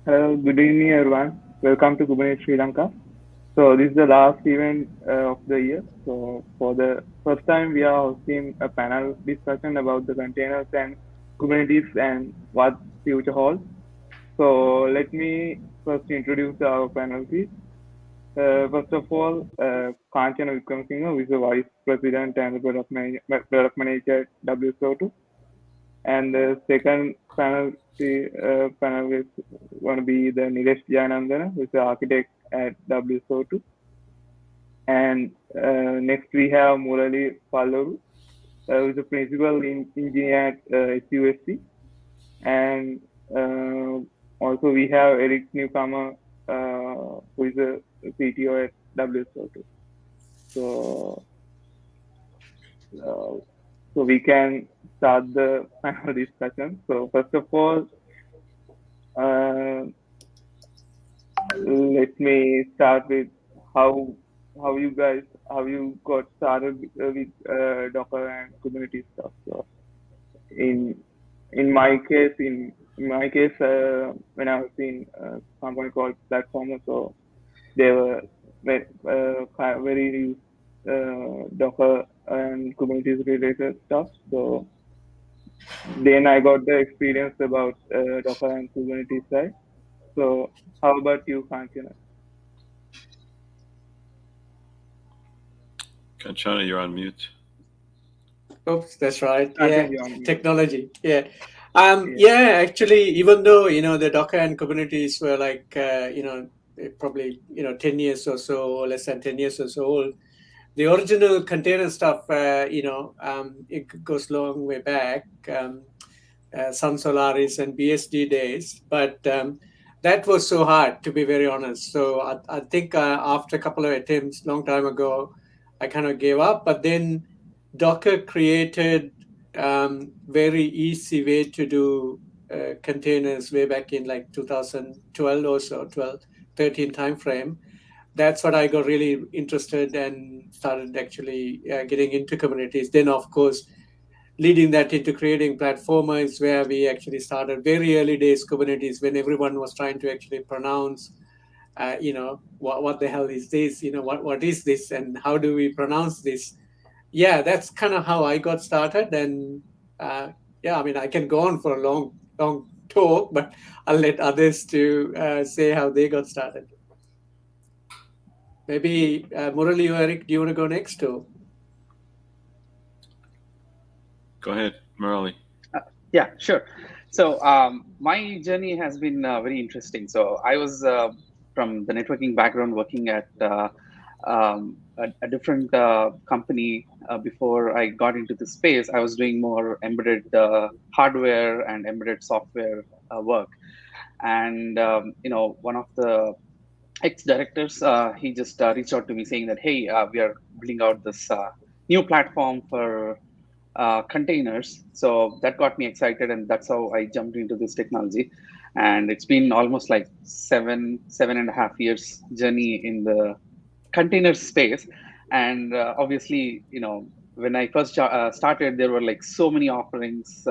Hello, good evening everyone. Welcome to Kubernetes Sri Lanka. So this is the last event of the year. So for the first time, we are hosting a panel discussion about the containers and Kubernetes and what future holds. So let me first introduce our panelists. First of all, Kanchana, who is the Vice President and Product Manager at WSO2. And the second panel is going to be the Nilesh Janandana, who is the architect at WSO2. And next we have Murali Pallaru, who is the principal engineer at SUSC. And also we have Eric Newcomer, who is the CTO at WSO2. So, uh, so we can start the panel discussion. So first of all, uh, let me start with how how you got started with Docker and Kubernetes stuff. So in in my case, when I was in a company called Platformer, so they were very Docker and Kubernetes related stuff. So then I got the experience about Docker and Kubernetes side. So how about you, Kanchana? Kanchana, you're on mute. Oops, that's right. Kanchana, Yeah, you on mute. technology. Yeah. Yeah. Yeah, actually, even though, the Docker and Kubernetes were like, probably, 10 years or so, or less than 10 years or so old, the original container stuff, it goes long way back, Sun Solaris and BSD days. But that was so hard, to be very honest. So I think after a couple of attempts, long time ago, I kind of gave up. But then Docker created very easy way to do containers way back in like 2012 or so, 12, 13 timeframe. That's what I got really interested and started actually getting into Kubernetes. Then, of course, leading that into creating Platformer is where we actually started very early days Kubernetes when everyone was trying to actually pronounce, what the hell is this? What is this and how do we pronounce this? Yeah, that's kind of how I got started. And yeah, I mean, I can go on for a long, long talk, but I'll let others to say how they got started. Maybe Murali or Eric, do you want to go next? Too? Go ahead, Murali. Yeah, sure. So my journey has been very interesting. So I was from the networking background, working at a different company before I got into the space. I was doing more embedded hardware and embedded software work. And one of the ex-directors, he just reached out to me saying that, hey, we are building out this new platform for containers. So that got me excited, and that's how I jumped into this technology. And it's been almost like 7.5 years journey in the container space. And obviously, when I first started, there were like so many offerings.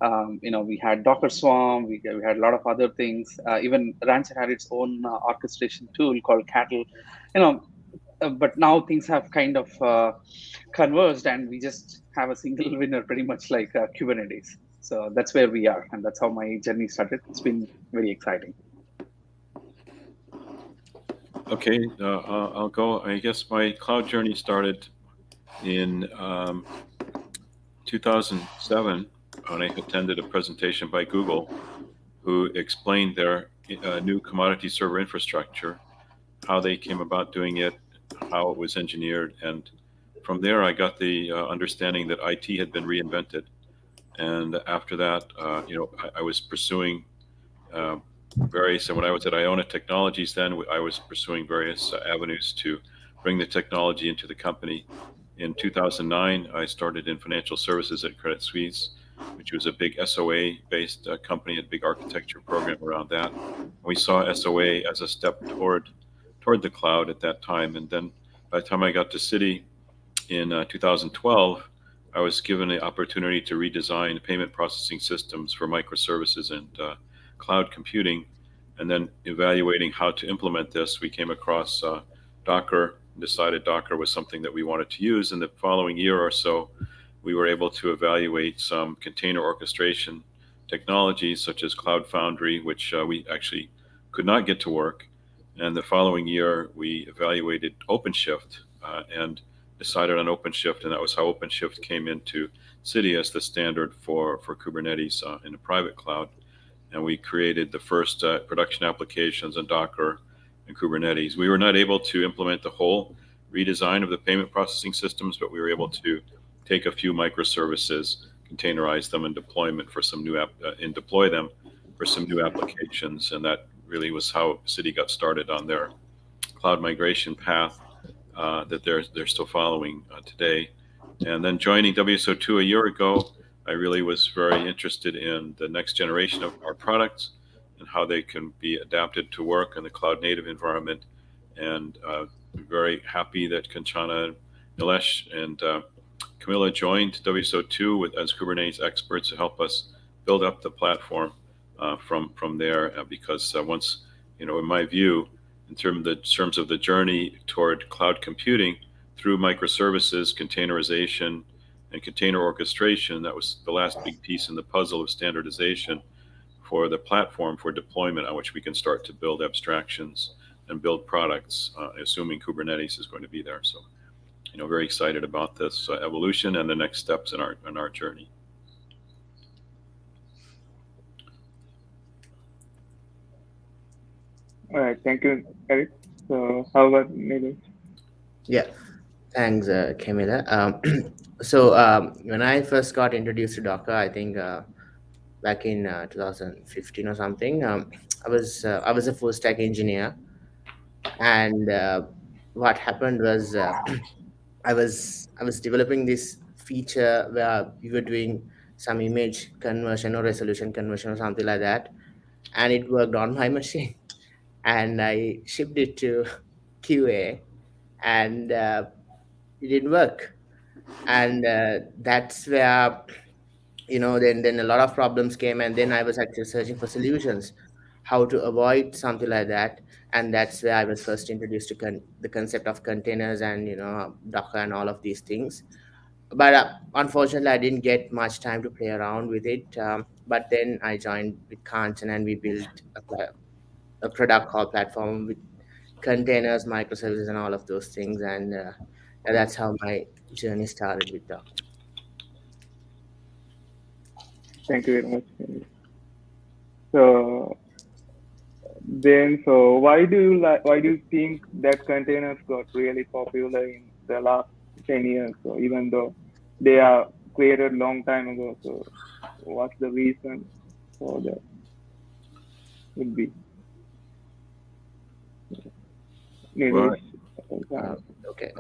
We had Docker Swarm, we had a lot of other things. Even Rancher had its own orchestration tool called Cattle. You know, but now things have kind of converged, and we just have a single winner, pretty much like Kubernetes. So that's where we are, and that's how my journey started. It's been very exciting. Okay, I'll go. I guess my cloud journey started in 2007 when I attended a presentation by Google, who explained their new commodity server infrastructure, how they came about doing it, how it was engineered, and from there I got the understanding that IT had been reinvented. And after that, I was pursuing uh, various, and when I was at Iona Technologies, then I was pursuing various avenues to bring the technology into the company. In 2009, I started in financial services at Credit Suisse, which was a big SOA-based company, a big architecture program around that. We saw SOA as a step toward the cloud at that time, and then by the time I got to Citi in 2012, I was given the opportunity to redesign payment processing systems for microservices and cloud computing. And then evaluating how to implement this, we came across Docker, decided Docker was something that we wanted to use. In the following year or so, we were able to evaluate some container orchestration technologies such as Cloud Foundry, which we actually could not get to work. And the following year, we evaluated OpenShift and decided on OpenShift, and that was how OpenShift came into City as the standard for Kubernetes in a private cloud. And we created the first production applications on Docker and Kubernetes. We were not able to implement the whole redesign of the payment processing systems, but we were able to take a few microservices, containerize them, and deploy them for some new applications. And that really was how City got started on their cloud migration path that they're still following today. And then joining WSO2 a year ago, I really was very interested in the next generation of our products and how they can be adapted to work in the cloud native environment. And very happy that Kanchana, Nilesh, and Camilla joined WSO2 as Kubernetes experts to help us build up the platform from there. Because once, in my view, in terms of the journey toward cloud computing through microservices, containerization, and container orchestration, that was the last big piece in the puzzle of standardization for the platform for deployment on which we can start to build abstractions and build products, assuming Kubernetes is going to be there. So, very excited about this evolution and the next steps in our journey. All right, thank you, Eric. So, how about Nilesh? Yeah, thanks, Camila. So when I first got introduced to Docker, I think back in 2015 or something, I was a full stack engineer, and what happened was I was developing this feature where we were doing some image conversion or resolution conversion or something like that, and it worked on my machine, and I shipped it to QA, and it didn't work. And that's where then a lot of problems came, and then I was actually searching for solutions how to avoid something like that. And that's where I was first introduced to the concept of containers and Docker and all of these things. But unfortunately I didn't get much time to play around with it. But then I joined with Kanchana, and we built a product called platform with containers, microservices, and all of those things. And that's how my journey started with Docker. Thank you very much. So why do you think that containers got really popular in the last 10 years? So even though they are created a long time ago, so what's the reason for that? Would be. Well, Okay.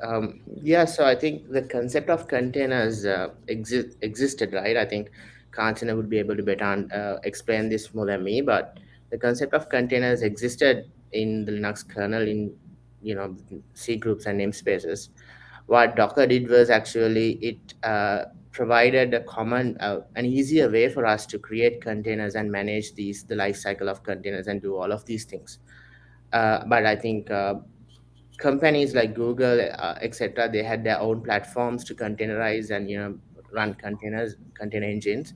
Yeah. So I think the concept of containers existed, right? I think Kanchana would be able to better explain this more than me. But the concept of containers existed in the Linux kernel in C groups and namespaces. What Docker did was actually it provided a common, an easier way for us to create containers and manage the life cycle of containers and do all of these things. But I think companies like Google, etc., they had their own platforms to containerize and run container engines.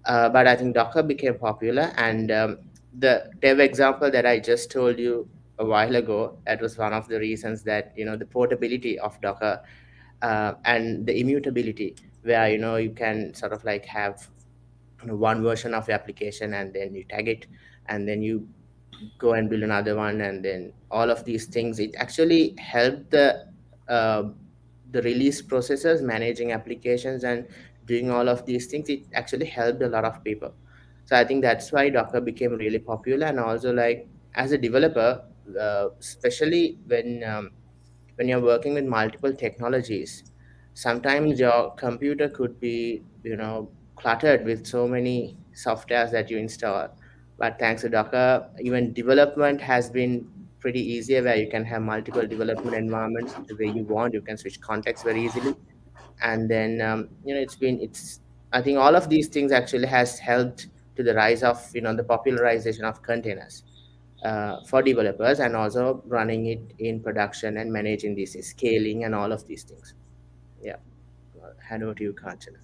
But I think Docker became popular, and the dev example that I just told you a while ago, that was one of the reasons that the portability of Docker and the immutability, where you can sort of like have one version of the application, and then you tag it, and then you go and build another one, and then all of these things. It actually helped the release processes, managing applications, and doing all of these things. It actually helped a lot of people. So I think that's why Docker became really popular. And also, like, as a developer, especially when you're working with multiple technologies, sometimes your computer could be cluttered with so many softwares that you install. But thanks to Docker, even development has been pretty easier, where you can have multiple development environments the way you want. You can switch context very easily. And then it's I think all of these things actually has helped to the rise of the popularization of containers. for developers, and also running it in production and managing this scaling and all of these things. Yeah, hand over to you, Kanchana.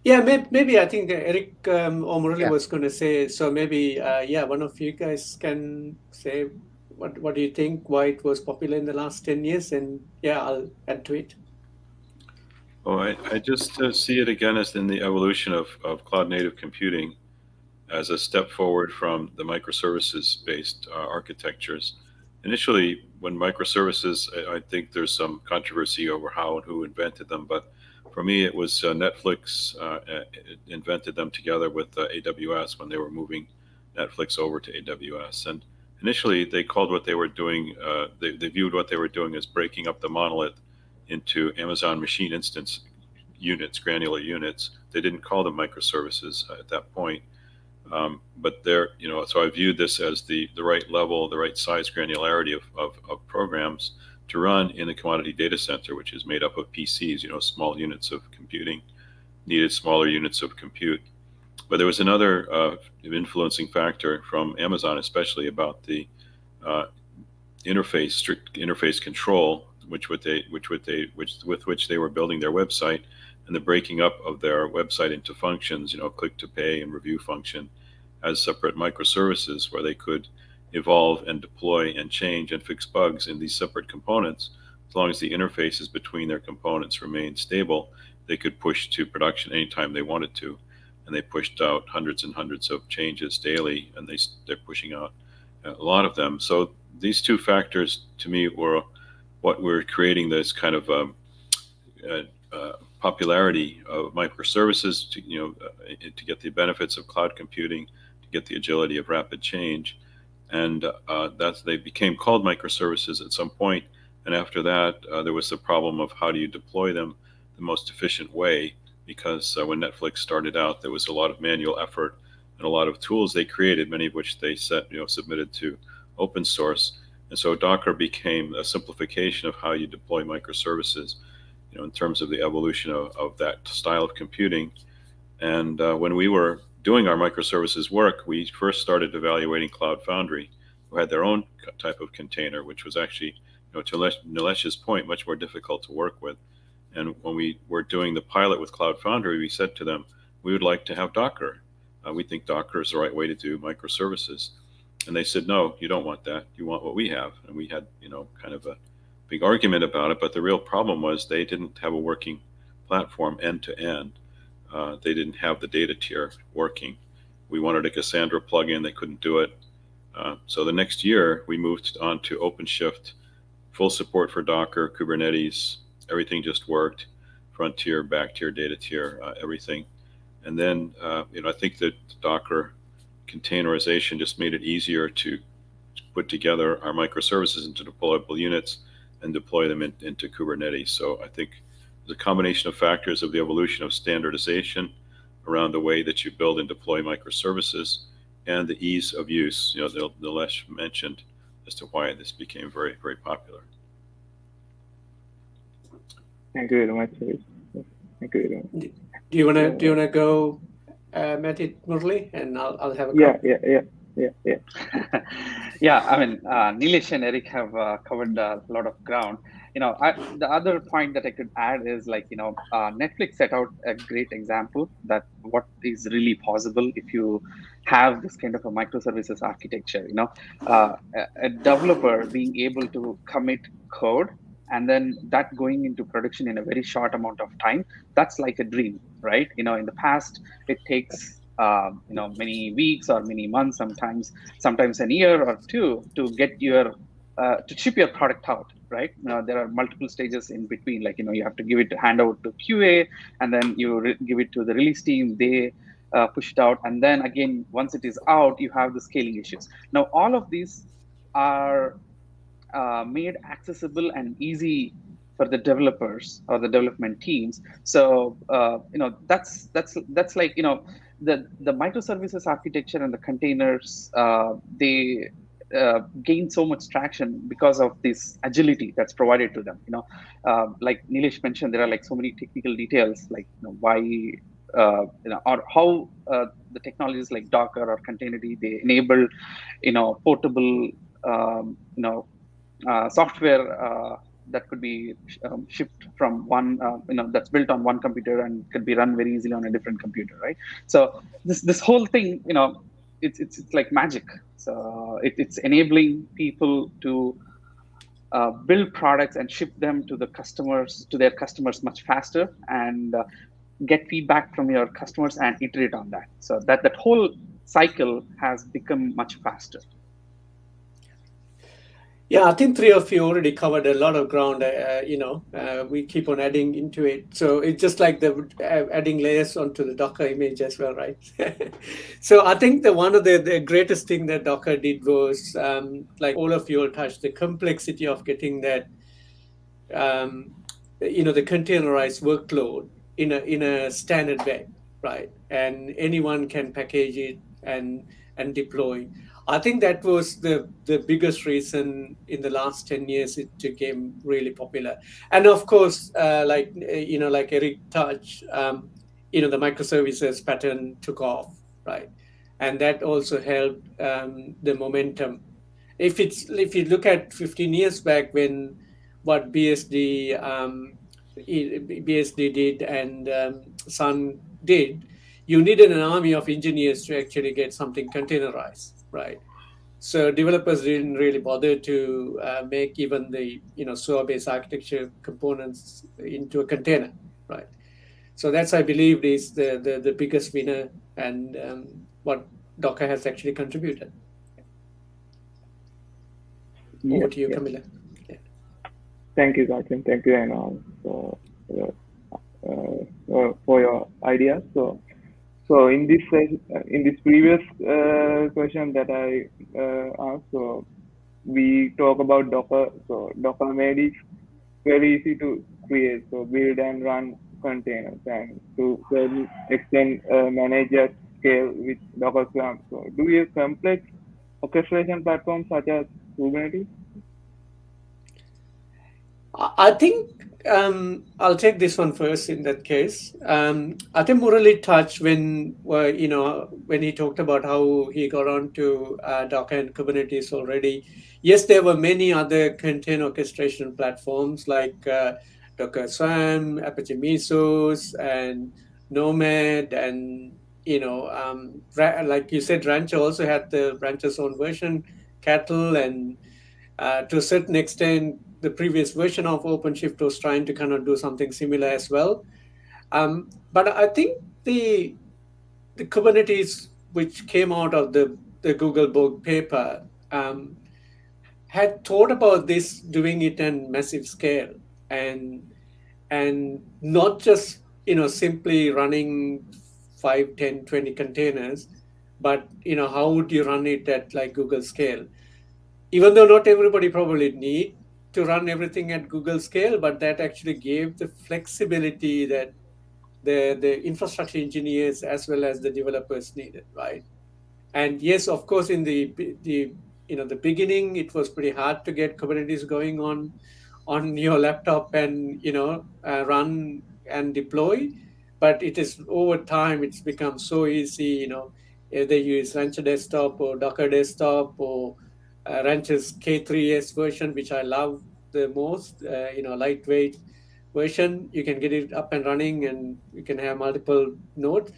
Yeah, maybe I think Eric or Murali Yeah. was going to say, so maybe, yeah, one of you guys can say what do you think, why it was popular in the last 10 years, and yeah, I'll add to it. Oh, I just see it again as in the evolution of cloud native computing as a step forward from the microservices-based architectures. Initially, when microservices, I think there's some controversy over how and who invented them, but for me, it was Netflix invented them together with AWS when they were moving Netflix over to AWS. And initially, they called what they were doing, they viewed what they were doing as breaking up the monolith into Amazon machine instance units, granular units. They didn't call them microservices at that point. But there, so I viewed this as the right level, the right size granularity of programs to run in the commodity data center, which is made up of PCs, small units of computing, needed smaller units of compute. But there was another influencing factor from Amazon, especially about the strict interface control, with which they were building their website, and the breaking up of their website into functions, click to pay and review function, as separate microservices where they could evolve and deploy and change and fix bugs in these separate components. As long as the interfaces between their components remained stable, they could push to production anytime they wanted to. And they pushed out hundreds and hundreds of changes daily, and they're pushing out a lot of them. So these two factors, to me, were what were creating this kind of popularity of microservices to get the benefits of cloud computing, to get the agility of rapid change. And they became called microservices at some point. And after that, there was the problem of how do you deploy them the most efficient way, because when Netflix started out, there was a lot of manual effort and a lot of tools they created, many of which they submitted to open source. And so Docker became a simplification of how you deploy microservices, in terms of the evolution of that style of computing. And when we were doing our microservices work, we first started evaluating Cloud Foundry, who had their own type of container, which was actually, to Nilesh's point, much more difficult to work with. And when we were doing the pilot with Cloud Foundry, we said to them, we would like to have Docker. We think Docker is the right way to do microservices. And they said, no, you don't want that. You want what we have. And we had, kind of a big argument about it. But the real problem was they didn't have a working platform end to end. They didn't have the data tier working. We wanted a Cassandra plugin. They couldn't do it. So the next year, we moved on to OpenShift, full support for Docker, Kubernetes. Everything just worked. Front tier, back tier, data tier, everything. And then, I think that Docker containerization just made it easier to put together our microservices into deployable units and deploy them into Kubernetes. So I think there's a combination of factors of the evolution of standardization around the way that you build and deploy microservices and the ease of use, Nilesh mentioned as to why this became very, very popular. Thank you very much. Thank you very much. Do you wanna go at it, Murali, and I'll have a Yeah. Yeah, I mean, Nilesh and Eric have covered a lot of ground. The other point that I could add is Netflix set out a great example that what is really possible if you have this kind of a microservices architecture. A developer being able to commit code and then that going into production in a very short amount of time, that's like a dream, right? In the past, it takes many weeks or many months, sometimes a year or two to get your to ship your product out, right? There are multiple stages in between, you have to give it hand out to QA, and then you give it to the release team, they push it out, and then again, once it is out, you have the scaling issues. Now, all of these are made accessible and easy for the developers or the development teams. So that's like the microservices architecture and the containers, they gain so much traction because of this agility that's provided to them. Like Nilesh mentioned, there are like so many technical details, like why or how the technologies like Docker or Containerd, they enable, portable, software that could be shipped from one, that's built on one computer and could be run very easily on a different computer, right? So this whole thing, it's like magic. So it's enabling people to build products and ship them to their customers much faster, and get feedback from your customers and iterate on that. So that whole cycle has become much faster. Yeah, I think three of you already covered a lot of ground. We keep on adding into it. So it's just like the adding layers onto the Docker image as well, right? So I think one of the greatest thing that Docker did was, like all of you all touched, the complexity of getting that, the containerized workload in a standard way, right? And anyone can package it and deploy. I think that was the biggest reason in the last 10 years it became really popular. And of course, like Eric touched, the microservices pattern took off, right? And that also helped the momentum. If you look at 15 years back, when what BSD did and Sun did, you needed an army of engineers to actually get something containerized, right? So developers didn't really bother to make even the SOA-based architecture components into a container, right? So that's, I believe, is the biggest winner, and what Docker has actually contributed. Over to you, Camila. Yeah. Thank you, Sachin. Thank you, and for your ideas. So in this previous question that I asked, so we talk about Docker. So Docker made it very easy to create, so build and run containers, and to certain extent manage at scale with Docker Swarm. So do you use complex orchestration platforms such as Kubernetes? I think I'll take this one first in that case. I think Murali touched when he talked about how he got onto Docker and Kubernetes already. Yes, there were many other container orchestration platforms like Docker Swarm, Apache Mesos, and Nomad, and like you said, Rancher also had the Rancher's own version, Cattle, and to a certain extent, the previous version of OpenShift was trying to kind of do something similar as well. But I think the Kubernetes, which came out of the Google Borg paper, had thought about this, doing it in massive scale, and not just simply running 5, 10, 20 containers, but how would you run it at like Google scale? Even though not everybody probably need to run everything at Google scale, but that actually gave the flexibility that the infrastructure engineers as well as the developers needed, right? And yes, of course, in the beginning, it was pretty hard to get Kubernetes going on your laptop and run and deploy. But it is over time, it's become so easy. Either you use Rancher Desktop or Docker Desktop or Rancher's K3S version, which I love the most. Lightweight version. You can get it up and running, and you can have multiple nodes.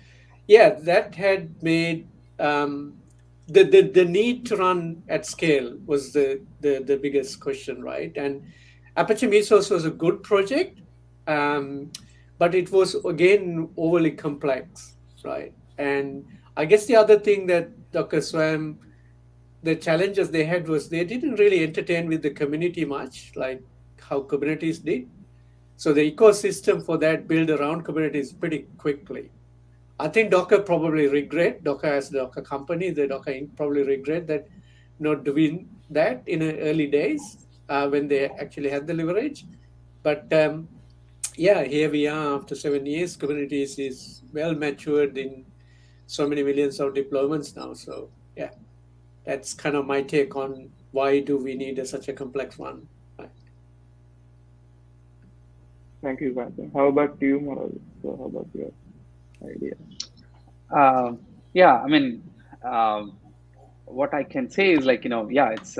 Yeah, that had made the need to run at scale was the biggest question, right? And Apache Mesos was a good project, but it was again overly complex, right? And I guess the other thing that Docker Swarm, the challenges they had was they didn't really entertain with the community much, like how Kubernetes did. So the ecosystem for that built around Kubernetes pretty quickly. I think Docker probably regret, Docker as the Docker company, the Docker Inc. probably regret that not doing that in the early days when they actually had the leverage. But yeah, here we are after 7 years. Kubernetes is well matured in so many millions of deployments now. So yeah, that's kind of my take on why do we need such a complex one. Thank you, Kanchana. How about you, Murali? So how about you? idea? Yeah, I mean, what I can say is like, yeah, it's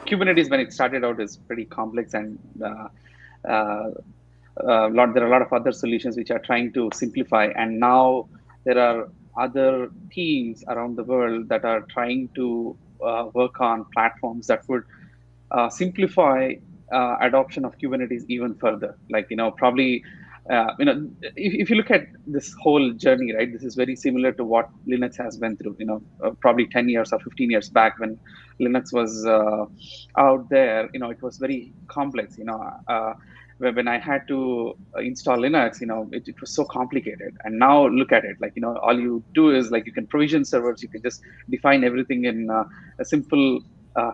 Kubernetes when it started out is pretty complex, and there are a lot of other solutions which are trying to simplify, and now there are other teams around the world that are trying to work on platforms that would simplify adoption of Kubernetes even further. Like, probably, if you look at this whole journey, right, this is very similar to what Linux has been through, probably 10 years or 15 years back when Linux was out there, it was very complex, when I had to install Linux, it was so complicated. And now look at it, like, all you do is like you can provision servers, you can just define everything in a simple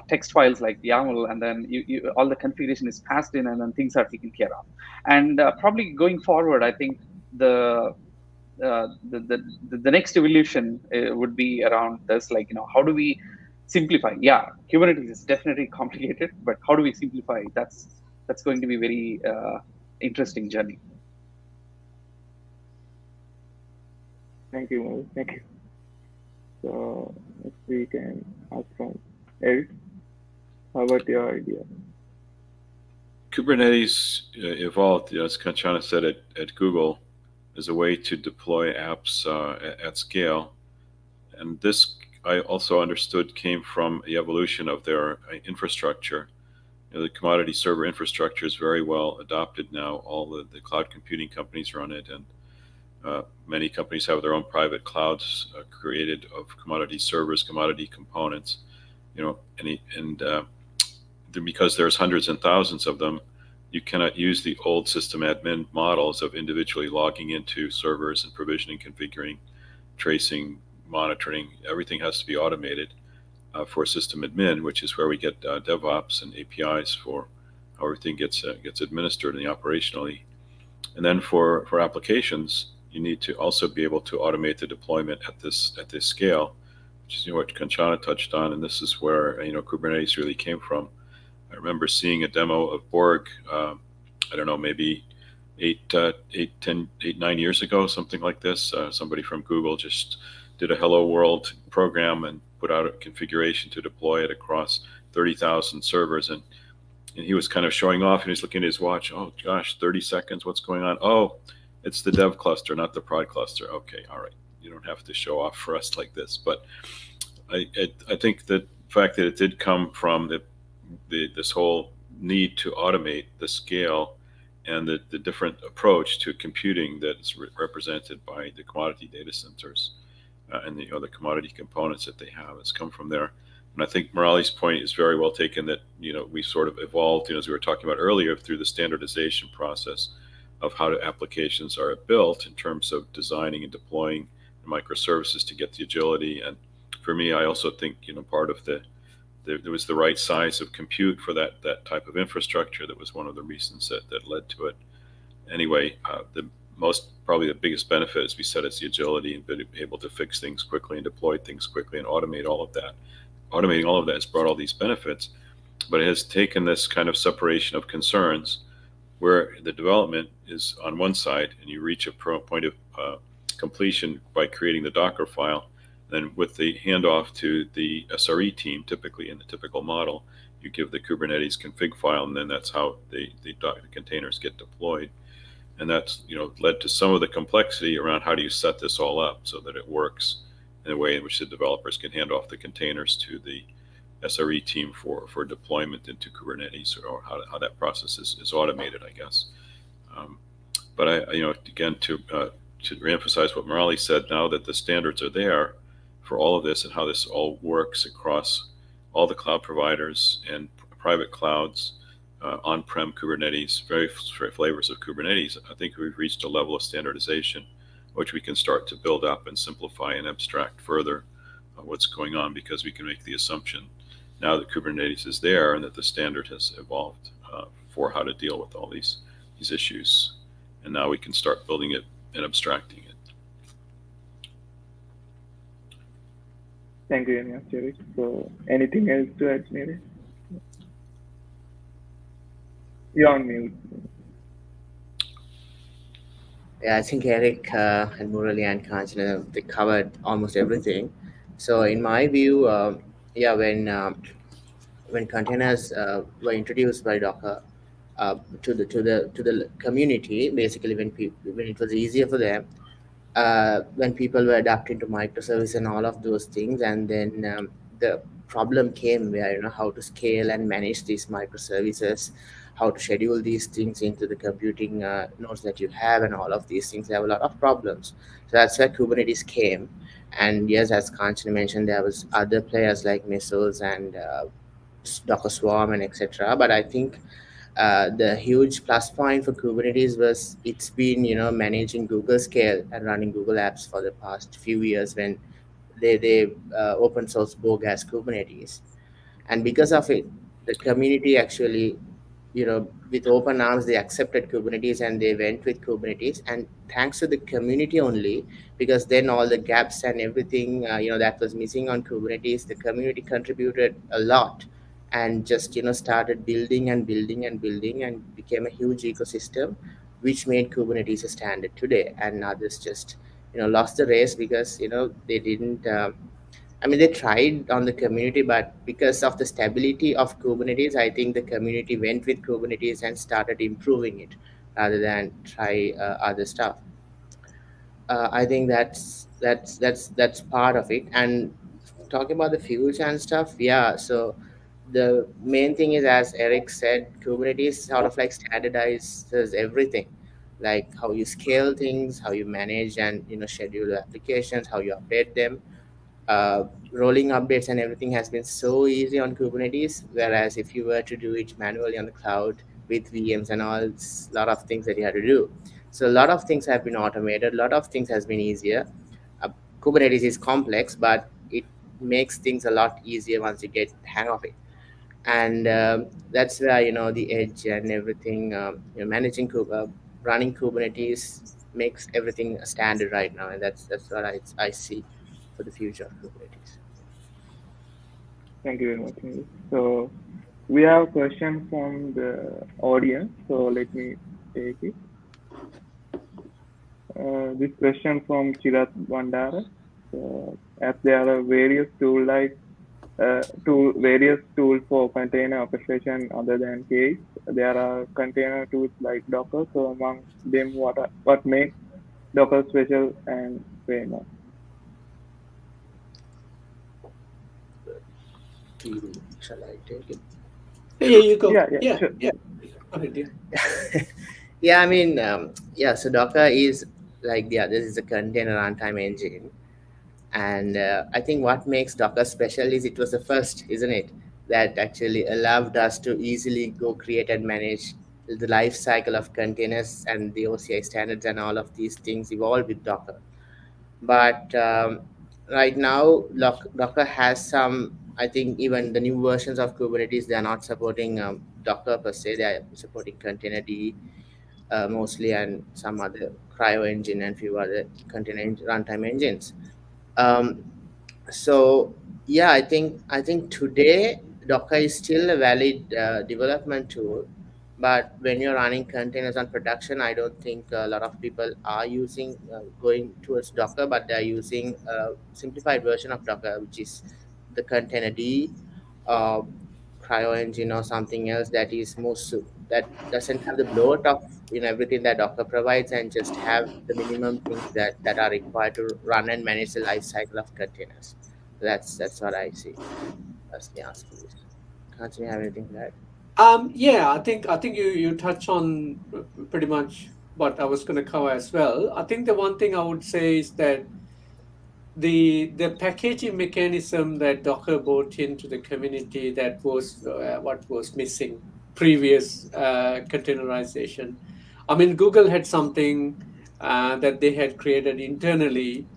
text files like YAML, and then all the configuration is passed in, and then things are taken care of. And probably going forward, I think the next evolution would be around this, like, how do we simplify? Yeah, Kubernetes is definitely complicated, but how do we simplify? That's going to be very interesting journey. Thank you, Murali. Thank you. So next we can ask from Eric. How about your idea? Kubernetes evolved, as Kanchana said, at Google as a way to deploy apps at scale. And this, I also understood, came from the evolution of their infrastructure. The commodity server infrastructure is very well adopted now. All the cloud computing companies run it, and many companies have their own private clouds created of commodity servers, commodity components. Because there's hundreds and thousands of them, you cannot use the old system admin models of individually logging into servers and provisioning, configuring, tracing, monitoring. Everything has to be automated for system admin, which is where we get DevOps and APIs for how everything gets administered and operationally. And then for applications, you need to also be able to automate the deployment at this scale, which is what Kanchana touched on. And this is where Kubernetes really came from. I remember seeing a demo of Borg, I don't know, maybe 9 years ago, something like this. Somebody from Google just did a Hello World program and put out a configuration to deploy it across 30,000 servers. And he was kind of showing off, and he's looking at his watch. Oh gosh, 30 seconds, what's going on? Oh, it's the dev cluster, not the prod cluster. Okay, all right. You don't have to show off for us like this. But I think that the fact that it did come from this whole need to automate the scale and the different approach to computing that's represented by the commodity data centers and the other commodity components that they have has come from there. And I think Murali's point is very well taken, that we sort of evolved, as we were talking about earlier, through the standardization process of how the applications are built in terms of designing and deploying microservices to get the agility. And for me, I also think part of there was the right size of compute for that type of infrastructure. That was one of the reasons that led to it. Anyway, probably the biggest benefit, as we said, is the agility and being able to fix things quickly and deploy things quickly and automate all of that. Automating all of that has brought all these benefits, but it has taken this kind of separation of concerns where the development is on one side and you reach a point of completion by creating the Docker file. Then with the handoff to the SRE team, typically in the typical model, you give the Kubernetes config file, and then that's how the containers get deployed. And that's led to some of the complexity around how do you set this all up so that it works in a way in which the developers can hand off the containers to the SRE team for deployment into Kubernetes, or how that process is automated, I guess. But again, to reemphasize what Murali said, now that the standards are there for all of this and how this all works across all the cloud providers and private clouds, on-prem Kubernetes, various flavors of Kubernetes, I think we've reached a level of standardization which we can start to build up and simplify and abstract further what's going on, because we can make the assumption now that Kubernetes is there and that the standard has evolved for how to deal with all these issues. And now we can start building it and abstracting it. Thank you very much, Eric. So anything else to add, Nilesh? You're on mute. Yeah, I think Eric and Murali and Kanchana, they covered almost everything. So in my view, yeah, when containers were introduced by Docker to the community, basically when it was easier for them, when people were adapting to microservice and all of those things, and then the problem came where how to scale and manage these microservices, how to schedule these things into the computing nodes that you have, and all of these things have a lot of problems. So that's where Kubernetes came. And yes, as Kanchana mentioned, there was other players like Mesos and Docker Swarm and etc. But I think the huge plus point for Kubernetes was it's been managing Google scale and running Google apps for the past few years when they open source Borg as Kubernetes. And because of it, the community actually, with open arms, they accepted Kubernetes and they went with Kubernetes. And thanks to the community only, because then all the gaps and everything that was missing on Kubernetes, the community contributed a lot and just started building and building and building and became a huge ecosystem, which made Kubernetes a standard today. And others just lost the race because they didn't. I mean, they tried on the community, but because of the stability of Kubernetes, I think the community went with Kubernetes and started improving it rather than try other stuff. I think that's part of it. And talking about the future and stuff, yeah. So the main thing is, as Eric said, Kubernetes sort of like standardizes everything, like how you scale things, how you manage and schedule applications, how you update them. Rolling updates and everything has been so easy on Kubernetes. Whereas if you were to do it manually on the cloud with VMs and all, it's a lot of things that you had to do. So a lot of things have been automated. A lot of things has been easier. Uh, Kubernetes is complex, but it makes things a lot easier once you get the hang of it. And that's where the edge and everything. Managing running Kubernetes makes everything a standard right now, and that's what I see for the future of Kubernetes. Thank you very much, Nilesh. So we have a question from the audience. So let me take it. This question from Chirat Bandara. So, as there are various various tools for container orchestration other than case, there are container tools like Docker. So among them, what makes Docker special and famous? Shall I take it? Yeah, you go. Yeah, sure. Yeah. Go ahead, yeah. Yeah, I mean, so Docker is like, yeah, this is a container runtime engine. And I think what makes Docker special is it was the first, isn't it, that actually allowed us to easily go create and manage the life cycle of containers, and the OCI standards and all of these things evolved with Docker. But right now, Docker has some, I think even the new versions of Kubernetes, they are not supporting Docker per se. They are supporting Containerd mostly, and some other Cryo engine and few other runtime engines. Um, so yeah, I think today Docker is still a valid development tool, but when you're running containers on production, I don't think a lot of people are using going towards Docker, but they're using a simplified version of Docker, which is the Containerd, uh, Cryo engine or something else that is that doesn't have the bloat of everything that Docker provides, and just have the minimum things that are required to run and manage the life cycle of containers. That's what I see. That's the answer to this. Can't you have anything to add? Yeah, I think you touch on pretty much what I was going to cover as well. I think the one thing I would say is that the packaging mechanism that Docker brought into the community, that was what was missing previous containerization. I mean, Google had something that they had created internally,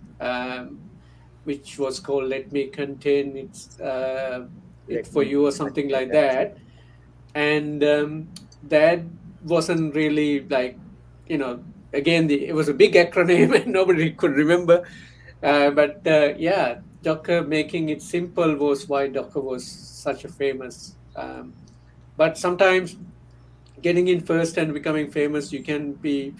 which was called "Let Me Contain it Let for me you" or something like that. that, and that wasn't really like, again, it was a big acronym and nobody could remember. But yeah, Docker making it simple was why Docker was such a famous. But sometimes getting in first and becoming famous, you can be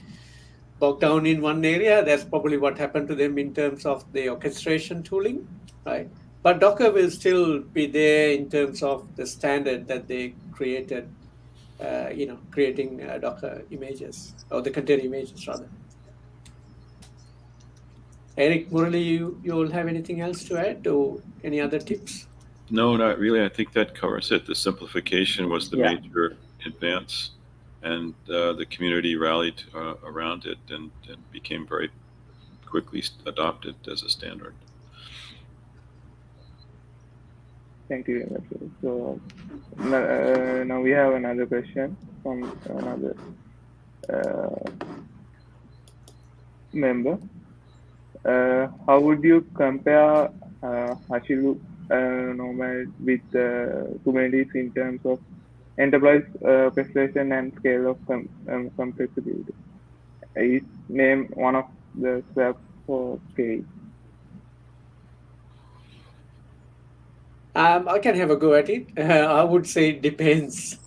bogged down in one area. That's probably what happened to them in terms of the orchestration tooling, right? But Docker will still be there in terms of the standard that they created, creating Docker images, or the container images rather. Eric, Murali, you'll have anything else to add, or any other tips? No, not really. I think that covers it. The simplification was the Yeah. major advance, and the community rallied around it and became very quickly adopted as a standard. Thank you very much. So now we have another question from another member. How would you compare HashiCorp Nomad with Kubernetes in terms of enterprise orchestration and scale of complexity? Each name one of the steps for scale. I can have a go at it. I would say it depends.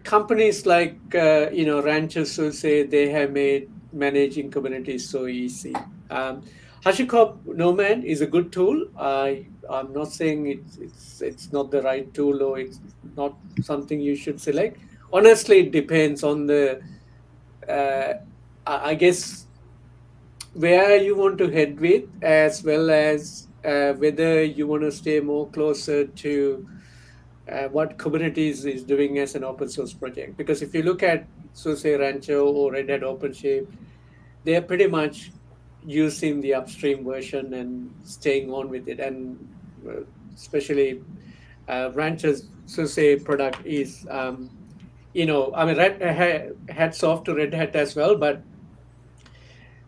Companies like Ranchers who say they have made managing Kubernetes so easy. HashiCorp Nomad is a good tool. I'm not saying it's not the right tool, or it's not something you should select. Honestly, it depends on the I guess where you want to head with, as well as whether you want to stay more closer to what Kubernetes is doing as an open source project. Because if you look at, so say, Rancho or Red Hat OpenShift, they're pretty much using the upstream version and staying on with it. And especially Rancho's, so say, product is, hats off to Red Hat as well, but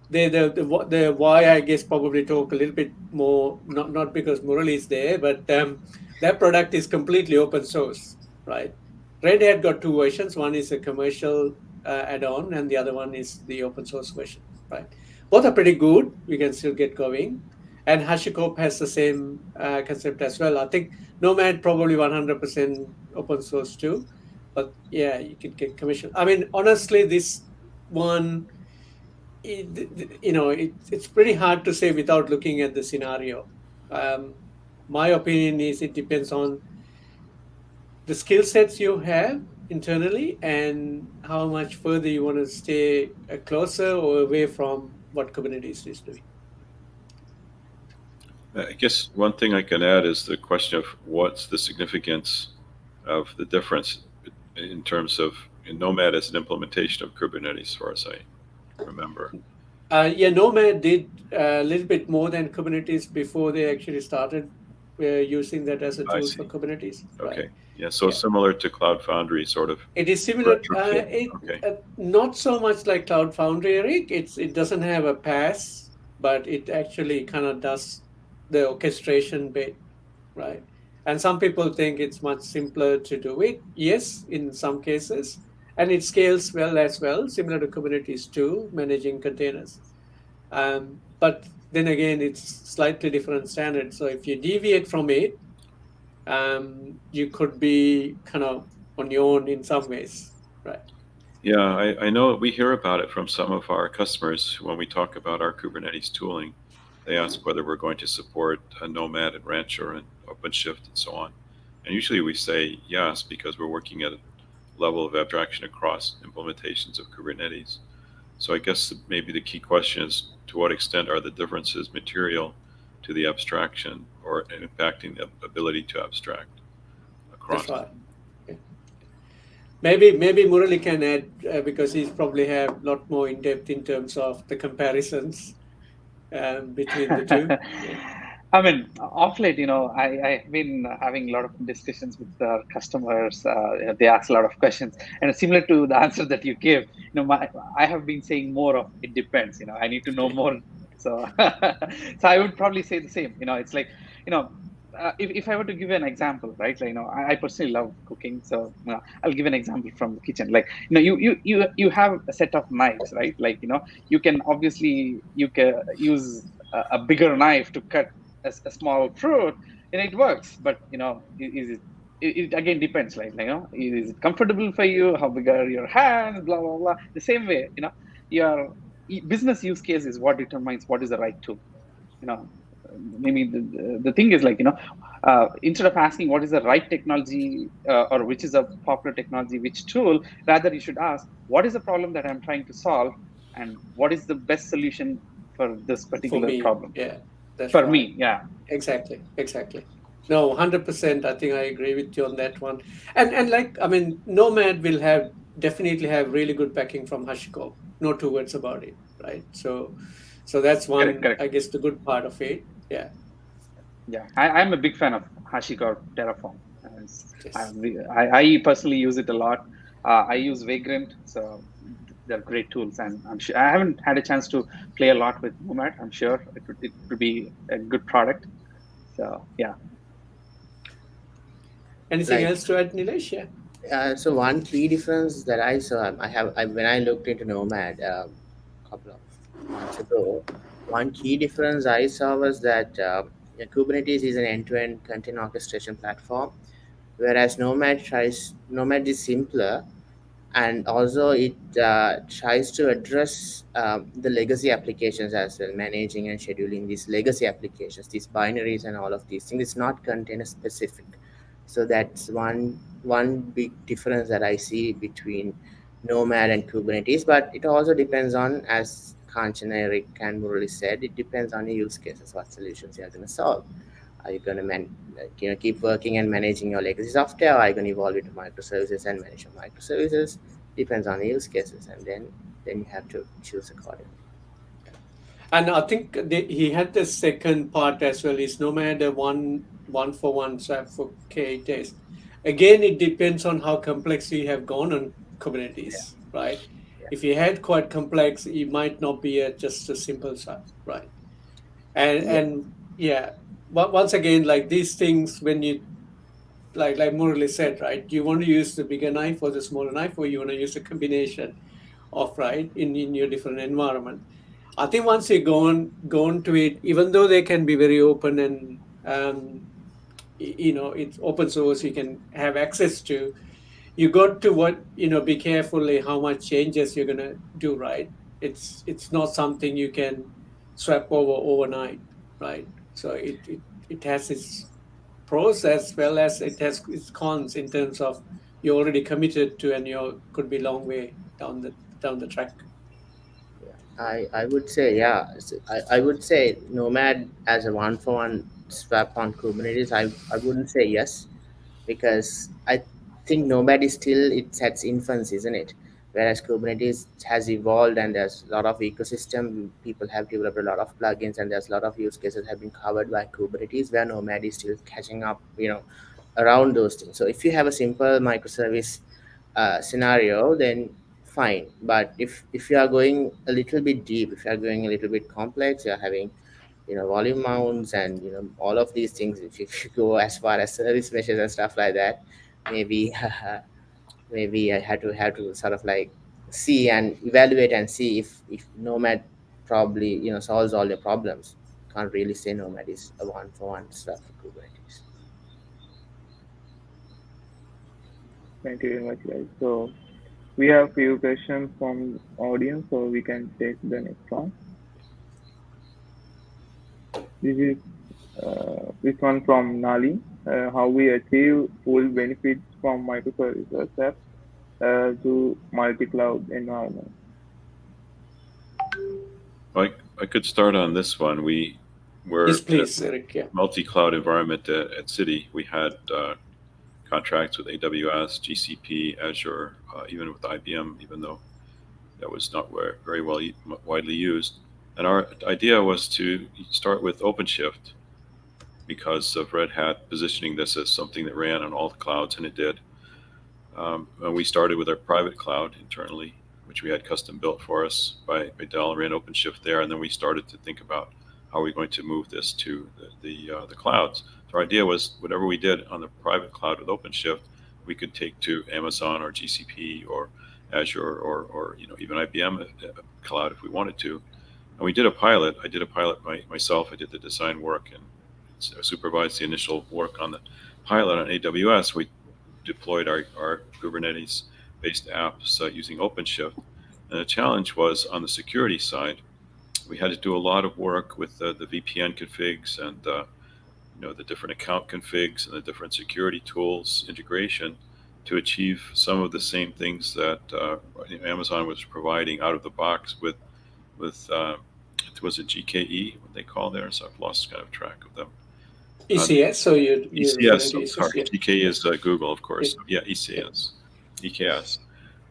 the why, I guess, probably talk a little bit more, not because Murali is there, but that product is completely open source, right? Red Hat got two versions. One is a commercial add-on, and the other one is the open source version, right? Both are pretty good. We can still get going. And HashiCorp has the same concept as well. I think Nomad probably 100% open source too, but yeah, you can get commercial. I mean, honestly, this one, it's pretty hard to say without looking at the scenario. My opinion is it depends on the skill sets you have internally and how much further you want to stay closer or away from what Kubernetes is doing. I guess one thing I can add is the question of what's the significance of the difference in terms of Nomad as an implementation of Kubernetes, as far as I remember. Nomad did a little bit more than Kubernetes before they actually started using that as a tool for Kubernetes. Okay. Right? Yeah. So similar to Cloud Foundry, sort of. It is similar. Okay. Not so much like Cloud Foundry, Eric. It doesn't have a pass, but it actually kind of does the orchestration bit, right? And some people think it's much simpler to do it. Yes, in some cases. And it scales well as well, similar to Kubernetes too, managing containers. But then again, it's slightly different standard. So if you deviate from it, you could be kind of on your own in some ways, right? Yeah, I know we hear about it from some of our customers when we talk about our Kubernetes tooling. They ask whether we're going to support a Nomad and Rancher and OpenShift and so on. And usually we say yes, because we're working at a level of abstraction across implementations of Kubernetes. So I guess maybe the key question is, to what extent are the differences material to the abstraction or impacting the ability to abstract across? That's right. Yeah. Maybe Murali can add, because he's probably have a lot more in depth in terms of the comparisons between the two. Yeah. I mean, off late, I've been having a lot of discussions with our customers. They ask a lot of questions, and similar to the answer that you gave, I have been saying more of it depends. I need to know more. So, so I would probably say the same. It's like, if I were to give you an example, right? Like, I personally love cooking, so I'll give an example from the kitchen. Like, you have a set of knives, right? Like, you can obviously use a bigger knife to cut a small fruit, and it works. But is it again depends, like, is it comfortable for you? How big are your hands? Blah blah blah. The same way, your business use case is what determines what is the right tool. Maybe the thing is, like, instead of asking what is the right technology, or which is a popular technology, which tool, rather you should ask what is the problem that I'm trying to solve, and what is the best solution for this For particular me, problem. yeah, that's For right. me, yeah. Exactly. No, 100%. I think I agree with you on that one. And like, I mean, Nomad will definitely have really good backing from HashiCorp. No two words about it, right? So that's one, Correct. I guess, the good part of it. Yeah. Yeah, I'm a big fan of HashiCorp Terraform. Yes. I personally use it a lot. I use Vagrant, so they're great tools, and I'm sure I haven't had a chance to play a lot with Nomad. I'm sure it would be a good product. So yeah. Anything Like, else to add, Nilesh? Yeah. so one key difference that I saw, when I looked into Nomad a couple of months ago, one key difference I saw was that Kubernetes is an end-to-end container orchestration platform, whereas Nomad is simpler, and also it tries to address the legacy applications as well, managing and scheduling these legacy applications, these binaries and all of these things. It's not container specific. So that's one big difference that I see between Nomad and Kubernetes. But it also depends on, as Kanchana, Eric, and Murali said, it depends on the use cases, what solutions you're going to solve. Are you going to keep working and managing your legacy software? Or are you going to evolve into microservices and manage your microservices? Depends on the use cases, and then you have to choose accordingly. And I think he had the second part as well. Is Nomad a one for one swap for K-test? Again, it depends on how complex you have gone on Kubernetes, right? Yeah. If you had quite complex, it might not be just a simple swap, right? And yeah, but once again, like these things, when you like Murali said, right, you want to use the bigger knife or the smaller knife, or you want to use a combination of, right, in your different environment. I think once you go on to it, even though they can be very open and it's open source, you can have access to. You got to be carefully how much changes you're gonna do, right? It's not something you can swap over overnight, right? So it has its pros as well as it has its cons in terms of you're already committed to, and you could be long way down the track. I would say, yeah. I would say Nomad as a one for one swap on Kubernetes. I wouldn't say yes, because I think Nomad is still it's at its infancy, isn't it? Whereas Kubernetes has evolved, and there's a lot of ecosystem. People have developed a lot of plugins, and there's a lot of use cases have been covered by Kubernetes, where Nomad is still catching up, around those things. So if you have a simple microservice scenario, then fine. But if you are going a little bit deep, if you are going a little bit complex, you're having volume mounts and all of these things. If you go as far as service meshes and stuff like that, maybe maybe I had to sort of like see and evaluate and see if Nomad probably solves all your problems. Can't really say Nomad is a one for one stuff for Kubernetes. Thank you very much, guys. So we have few questions from audience, so we can take the next one. This one from Nali. How we achieve full benefits from microservices to multi-cloud environment. I could start on this one. We were Yes, please, Eric. Yeah. multi-cloud environment at Citi. We had contracts with AWS, GCP, Azure, even with IBM, even though that was not very widely used. And our idea was to start with OpenShift because of Red Hat positioning this as something that ran on all the clouds, and it did. And we started with our private cloud internally, which we had custom built for us by Dell, and ran OpenShift there. And then we started to think about how are we going to move this to the clouds. So our idea was whatever we did on the private cloud with OpenShift, we could take to Amazon or GCP or Azure or even IBM cloud if we wanted to. And we did a pilot. I did a pilot myself. I did the design work and supervised the initial work on pilot on AWS, we deployed our Kubernetes-based apps using OpenShift. And the challenge was on the security side. We had to do a lot of work with the VPN configs and the different account configs and the different security tools integration to achieve some of the same things that Amazon was providing out of the box with was it GKE, what they call theirs? I've lost kind of track of them. ECS, so you're ECS, to sorry. yeah. GKE is Google, of course. Yeah, ECS. EKS.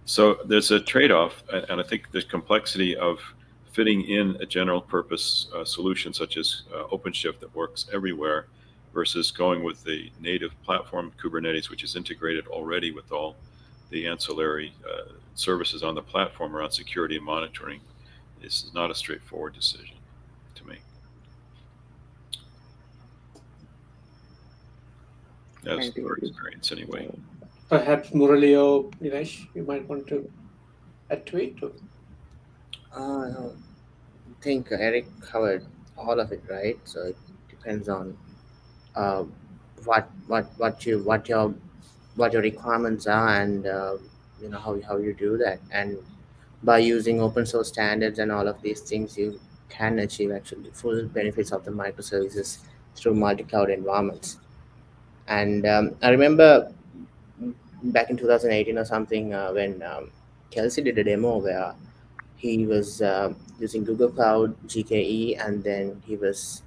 So there's a trade-off, and I think the complexity of fitting in a general purpose solution such as OpenShift that works everywhere versus going with the native platform Kubernetes, which is integrated already with all the ancillary services on the platform around security and monitoring. This is not a straightforward decision to make. That's our experience anyway. Perhaps Murali or Nilesh, you might want to add to it? I think Eric covered all of it, right? So it depends on what your requirements are, and how you do that. And by using open source standards and all of these things, you can achieve actually full benefits of the microservices through multi-cloud environments. And I remember back in 2018 or something when Kelsey did a demo where he was using Google Cloud GKE, and then he was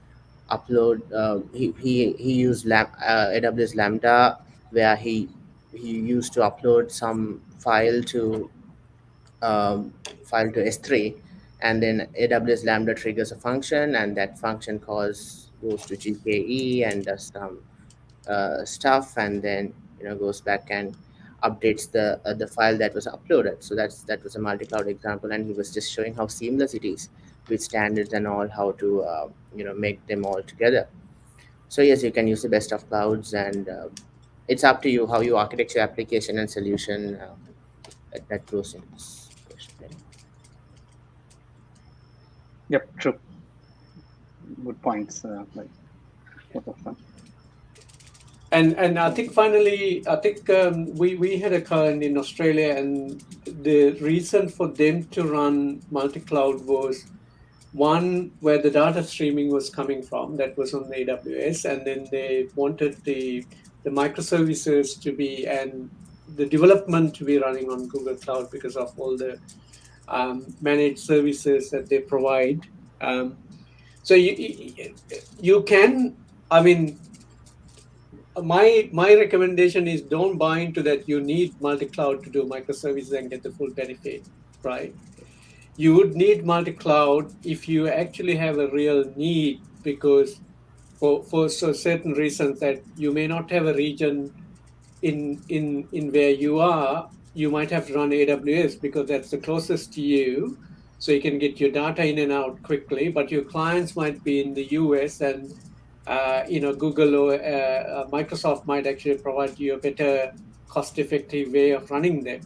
he used AWS Lambda, where he used to upload some file to S3, and then AWS Lambda triggers a function, and that function goes to GKE and does some stuff, and then goes back and updates the file that was uploaded. So that was a multi-cloud example, and he was just showing how seamless it is with standards and all, how to make them all together. So yes, you can use the best of clouds, and it's up to you how you architect your application and solution that goes in this question. Yep, true. Good points. Like both of them. And I think finally, we had a client in Australia, and the reason for them to run multi-cloud was one where the data streaming was coming from, that was on the AWS, and then they wanted the microservices to be, and the development to be running on Google Cloud because of all the managed services that they provide. So you can, I mean, my recommendation is don't buy into that you need multi-cloud to do microservices and get the full benefit, right? You would need multi-cloud if you actually have a real need, because for certain reasons that you may not have a region in where you are, you might have to run AWS because that's the closest to you, so you can get your data in and out quickly, but your clients might be in the US, and Google or Microsoft might actually provide you a better cost-effective way of running them.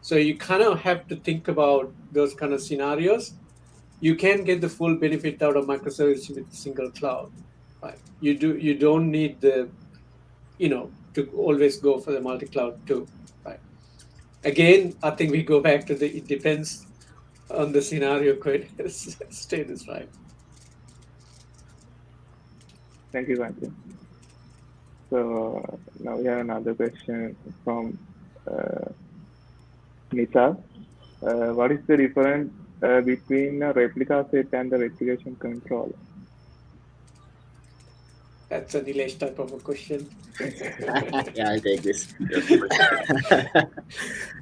So you kind of have to think about those kind of scenarios. You can get the full benefit out of microservices with a single cloud, right? You don't need the, to always go for the multi-cloud too, right? Again, I think we go back to it depends on the scenario status, right? Thank you, Kanchana. So now we have another question from Nisa. What is the difference between a replica set and the replication control? That's a Nilesh type of a question. Yeah, I'll take this.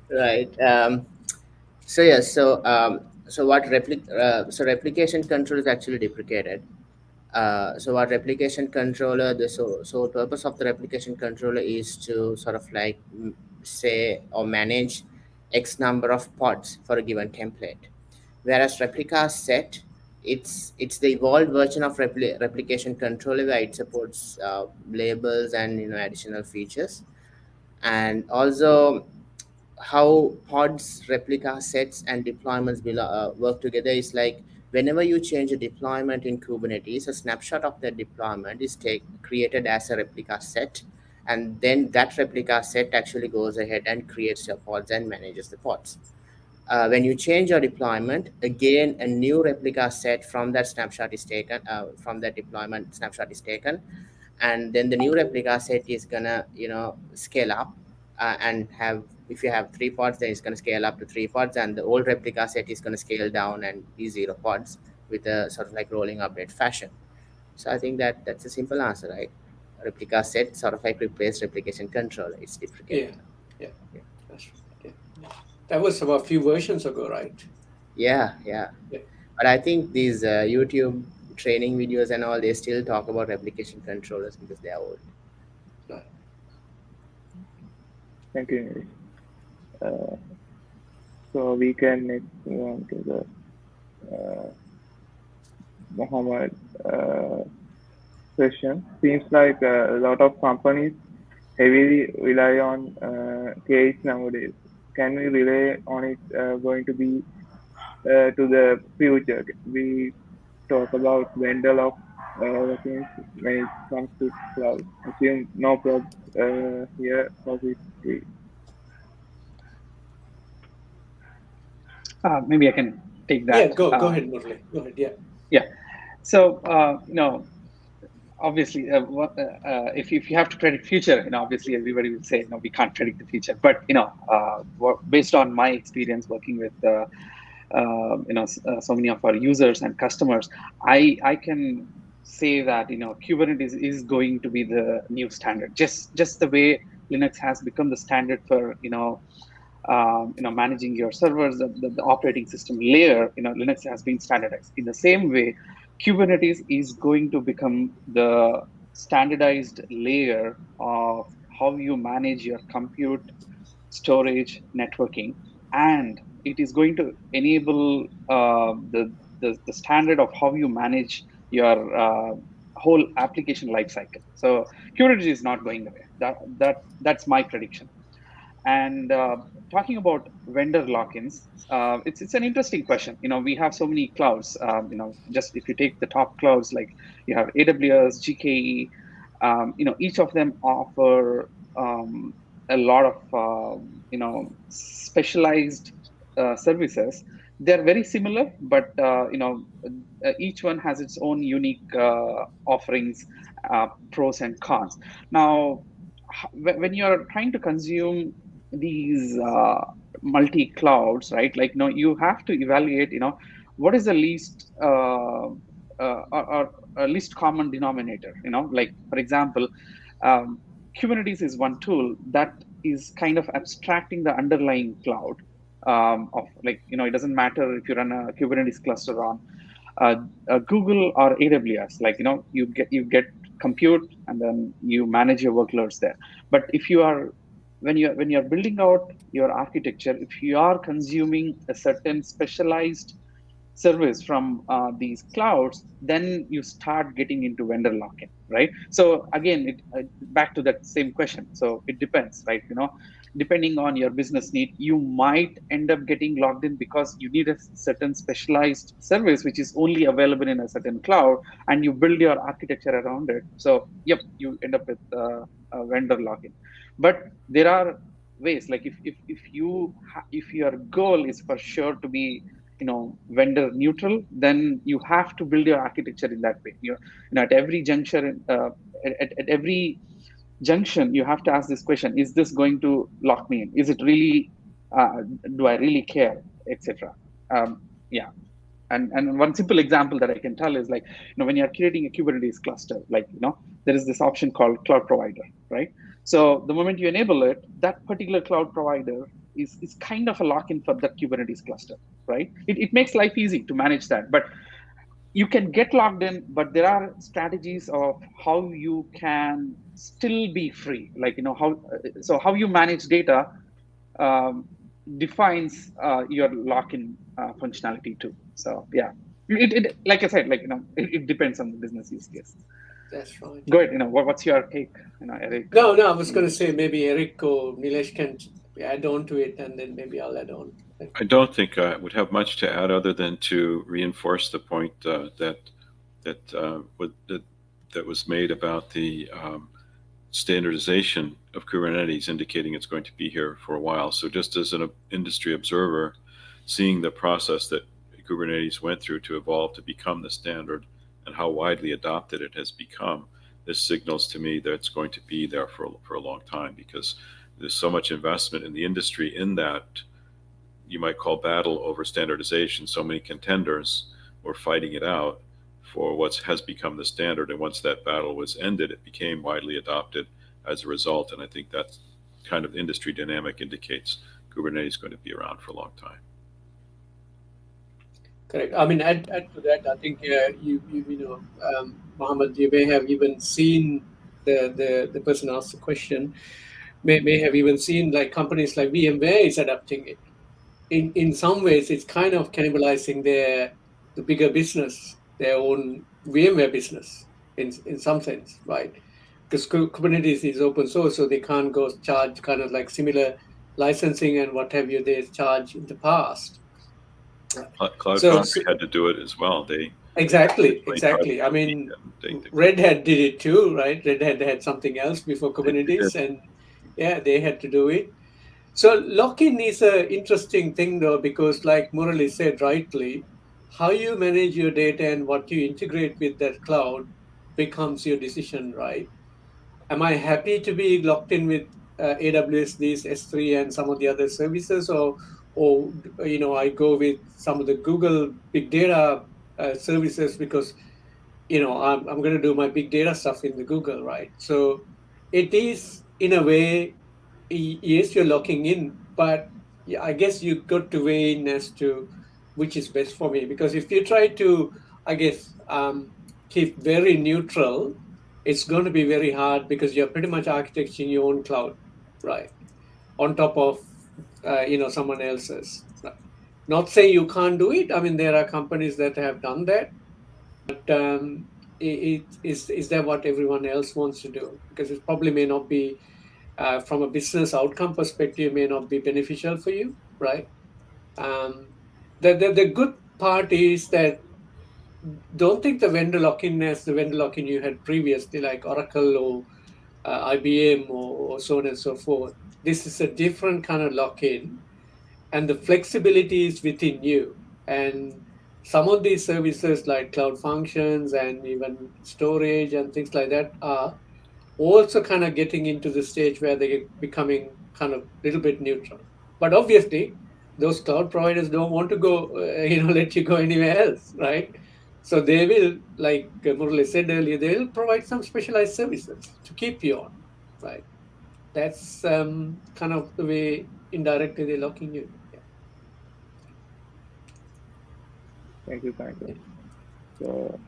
Right. So replication control is actually deprecated. So what replication controller, the sole purpose of the replication controller is to sort of like say or manage X number of pods for a given template. Whereas replica set, it's the evolved version of replication controller, where it supports labels and additional features. And also how pods, replica sets, and deployments work together is like, whenever you change a deployment in Kubernetes, a snapshot of that deployment is created as a replica set, And then that replica set actually goes ahead and creates your pods and manages the pods. When you change your deployment, again, a new replica set from that snapshot is taken, from that deployment snapshot is taken. And then the new replica set is gonna, scale up and have, if you have 3 pods, then it's gonna scale up to 3 pods, and the old replica set is gonna scale down and be 0 pods with a sort of like rolling update fashion. So I think that's a simple answer, right? Replica set sort of like replace replication control. It's deprecated. Yeah. That's right. Yeah. That was about a few versions ago, right? Yeah. Yeah. But I think these YouTube training videos and all, they still talk about replication controllers because they are old. Right. Thank you, Nilesh. So we can next move on to the Mohammed question. Seems like a lot of companies heavily rely on KH nowadays. Can we rely on it going to be to the future? We talk about vendor lock things when it comes to cloud. Assume no prob here obviously. Maybe I can take that. Yeah, go ahead, Murali. Go ahead. Yeah. So obviously, if you have to predict future, obviously everybody will say, we can't predict the future. But based on my experience working with so many of our users and customers, I can say that Kubernetes is going to be the new standard. Just the way Linux has become the standard for managing your servers, the operating system layer, Linux has been standardized. In the same way, Kubernetes is going to become the standardized layer of how you manage your compute, storage, networking, and it is going to enable the standard of how you manage your whole application lifecycle. So Kubernetes is not going away. That's my prediction. And talking about vendor lock-ins, it's an interesting question. We have so many clouds. Just if you take the top clouds, like you have AWS, GKE, each of them offer a lot of specialized services. They're very similar, but each one has its own unique offerings, pros and cons. Now, when you're trying to consume these multi-clouds, right? Like, you have to evaluate, what is the least or least common denominator. Like, for example, Kubernetes is one tool that is kind of abstracting the underlying cloud of, like, it doesn't matter if you run a Kubernetes cluster on Google or AWS. Like, you get compute and then you manage your workloads there. But if you are when you're building out your architecture, if you are consuming a certain specialized service from these clouds, then you start getting into vendor lock-in, right? So again, back to that same question. So it depends, right? Depending on your business need, you might end up getting logged in because you need a certain specialized service which is only available in a certain cloud, and you build your architecture around it. So yep, you end up with a vendor lock-in. But there are ways, like if your goal is for sure to be vendor neutral, then you have to build your architecture in that way. At every juncture, at every junction, you have to ask this question: is this going to lock me in? Is it really? Do I really care, etc.? Yeah. And one simple example that I can tell is, like, when you're creating a Kubernetes cluster, like, there is this option called cloud provider, right? So the moment you enable it, that particular cloud provider is kind of a lock-in for that Kubernetes cluster, right? It makes life easy to manage that. But you can get logged in, but there are strategies of how you can still be free. Like, how you manage data defines your lock-in functionality too. So yeah, it like I said, like, it depends on the business use case. That's right. Go ahead. What's your take, Eric? No, I was going to say maybe Eric or Nilesh can add on to it, and then maybe I'll add on. I don't think I would have much to add other than to reinforce the point that was made about the standardization of Kubernetes, indicating it's going to be here for a while. So just as an industry observer, seeing the process that Kubernetes went through to evolve to become the standard and how widely adopted it has become, this signals to me that it's going to be there for a long time, because there's so much investment in the industry in that you might call battle over standardization. So many contenders were fighting it out for what has become the standard. And once that battle was ended, it became widely adopted as a result. And I think that kind of industry dynamic indicates Kubernetes is going to be around for a long time. Correct. I mean, add to that, I think Mohammed, you may have even seen the person asked the question, may have even seen like companies like VMware is adapting it. In some ways, it's kind of cannibalizing the bigger business, their own VMware business in some sense, right? Because Kubernetes is open source, so they can't go charge kind of like similar licensing and what have you they charged in the past. Cloud Foundry had to do it as well. Exactly. I mean, Red Hat did it too, right? Red Hat had something else before Kubernetes, and yeah, they had to do it. So lock-in is an interesting thing though, because like Murali said rightly, how you manage your data and what you integrate with that cloud becomes your decision, right? Am I happy to be locked in with AWS, these S3 and some of the other services, or I go with some of the Google big data services because I'm going to do my big data stuff in the Google, right? So it is in a way, yes, you're locking in, but yeah, I guess you got to weigh in as to which is best for me. Because if you try to, I guess, keep very neutral, it's going to be very hard because you're pretty much architecting your own cloud, right? On top of, someone else's. Right? Not saying you can't do it. I mean, there are companies that have done that, but is that what everyone else wants to do? Because it probably may not be, from a business outcome perspective, may not be beneficial for you, right? The good part is that don't think the vendor lock-in as the vendor lock-in you had previously, like Oracle or IBM or so on and so forth. This is a different kind of lock-in, and the flexibility is within you. And some of these services like Cloud Functions and even storage and things like that are also kind of getting into the stage where they're becoming kind of a little bit neutral. But obviously, those cloud providers don't want to go, let you go anywhere else, right? So they will, like Murali said earlier, they will provide some specialized services to keep you on, right? That's kind of the way indirectly they're locking you. Yeah. Thank you, Kanchana. So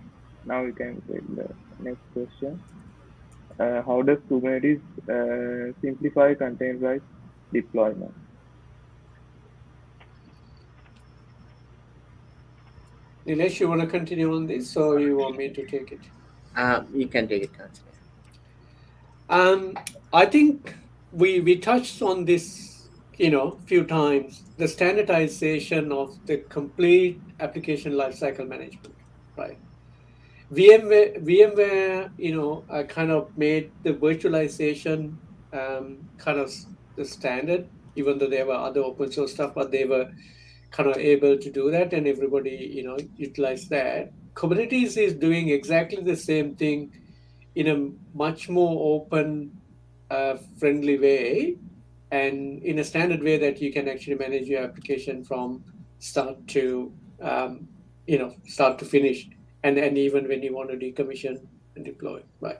now we can take the next question. How does Kubernetes simplify containerized deployment? Nilesh, you want to continue on this, or you want me to take it? You can take it, Kanchana. I think we touched on this, few times, the standardization of the complete application lifecycle management, right? VMware, kind of made the virtualization kind of the standard, even though there were other open source stuff, but they were kind of able to do that, and everybody, utilized that. Kubernetes is doing exactly the same thing in a much more open, friendly way, and in a standard way that you can actually manage your application from start to finish, and even when you want to decommission and deploy, right?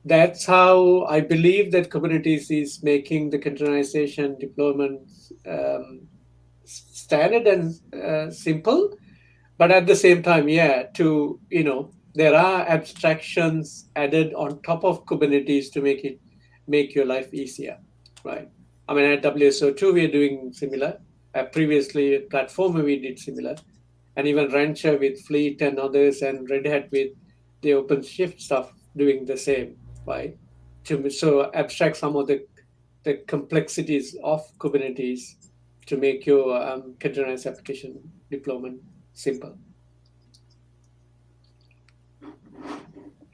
That's how I believe that Kubernetes is making the containerization deployment standard and simple, but at the same time, there are abstractions added on top of Kubernetes to make your life easier, right? I mean, at WSO2, we are doing similar. Previously, at Platformer, we did similar. And even Rancher with Fleet and others, and Red Hat with the OpenShift stuff doing the same, right? So abstract some of the complexities of Kubernetes to make your containerized application deployment simple.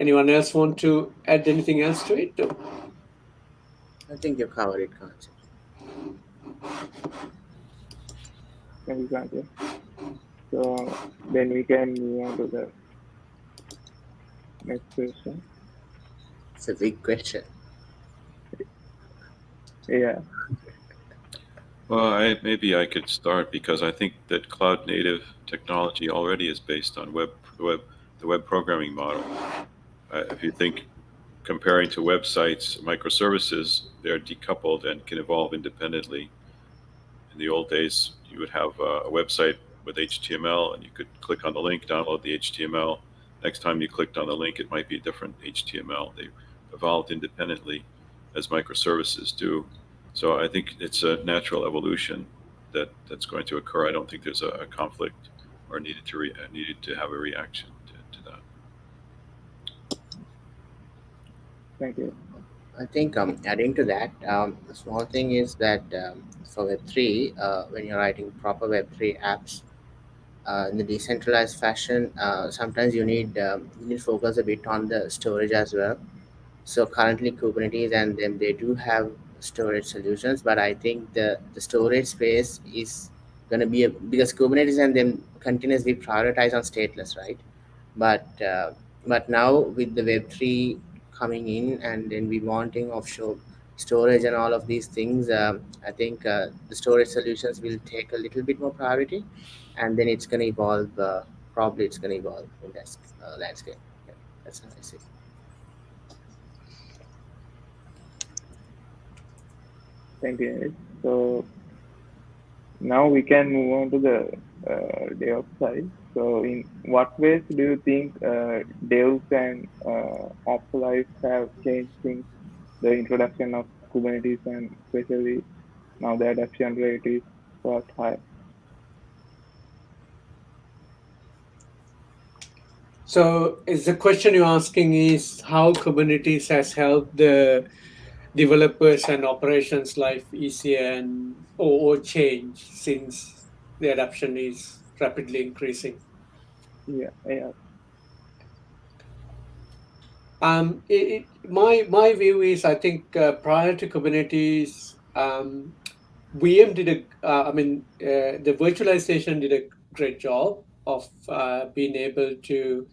Anyone else want to add anything else to it? I think you covered it, Kanchana. Thank you, Kanchana. So then we can move on to the next question. It's a big question. Yeah. Well, maybe I could start because I think that cloud native technology already is based on the web programming model. If you think comparing to websites, microservices, they're decoupled and can evolve independently. In the old days, you would have a website with HTML and you could click on the link, download the HTML. Next time you clicked on the link, it might be a different HTML. They evolved independently as microservices do. So I think it's a natural evolution that's going to occur. I don't think there's a conflict or needed to have a reaction to that. Thank you. I think adding to that, a small thing is that for Web3, when you're writing proper Web3 apps in the decentralized fashion, sometimes you need focus a bit on the storage as well. So currently Kubernetes and them, they do have storage solutions, but I think the storage space is going to be because Kubernetes and them continuously prioritize on stateless, right? But now with the Web3 coming in and then we wanting offshore storage and all of these things, I think the storage solutions will take a little bit more priority, and then it's going to evolve. Probably it's going to evolve in that landscape. Yeah, that's how I see it. Thank you. So now we can move on to the DevOps side. So in what ways do you think devs and ops life have changed since the introduction of Kubernetes, and especially now the adoption rate is quite high? So is the question you're asking is how Kubernetes has helped the developers and operations life easier and or change since the adoption is rapidly increasing? Yeah. My view is I think prior to Kubernetes, VM did the virtualization did a great job of being able to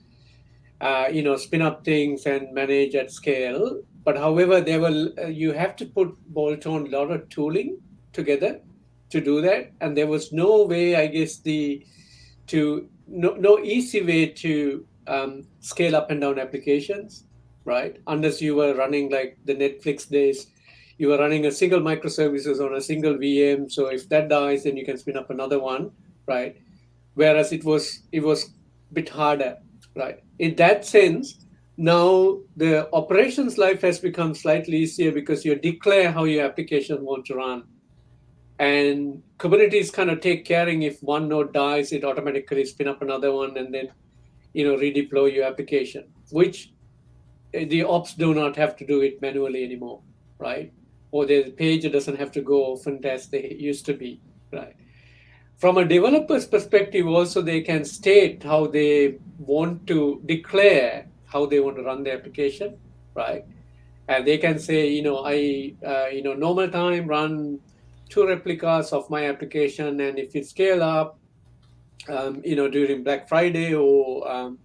spin up things and manage at scale. But however, you have to bolt on a lot of tooling together to do that, and there was no way, I guess, no easy way to scale up and down applications, right? Unless you were running like the Netflix days, you were running a single microservices on a single VM. So if that dies, then you can spin up another one, right? Whereas it was a bit harder, right? In that sense, now the operations life has become slightly easier because you declare how your application want to run. And Kubernetes kind of take caring if one node dies, it automatically spin up another one and then, redeploy your application, which the ops do not have to do it manually anymore, right? Or the page doesn't have to go often as they used to be, right? From a developer's perspective, also they can state how they want to declare how they want to run the application, right? And they can say, normal time run 2 replicas of my application, and if it scale up, during Black Friday or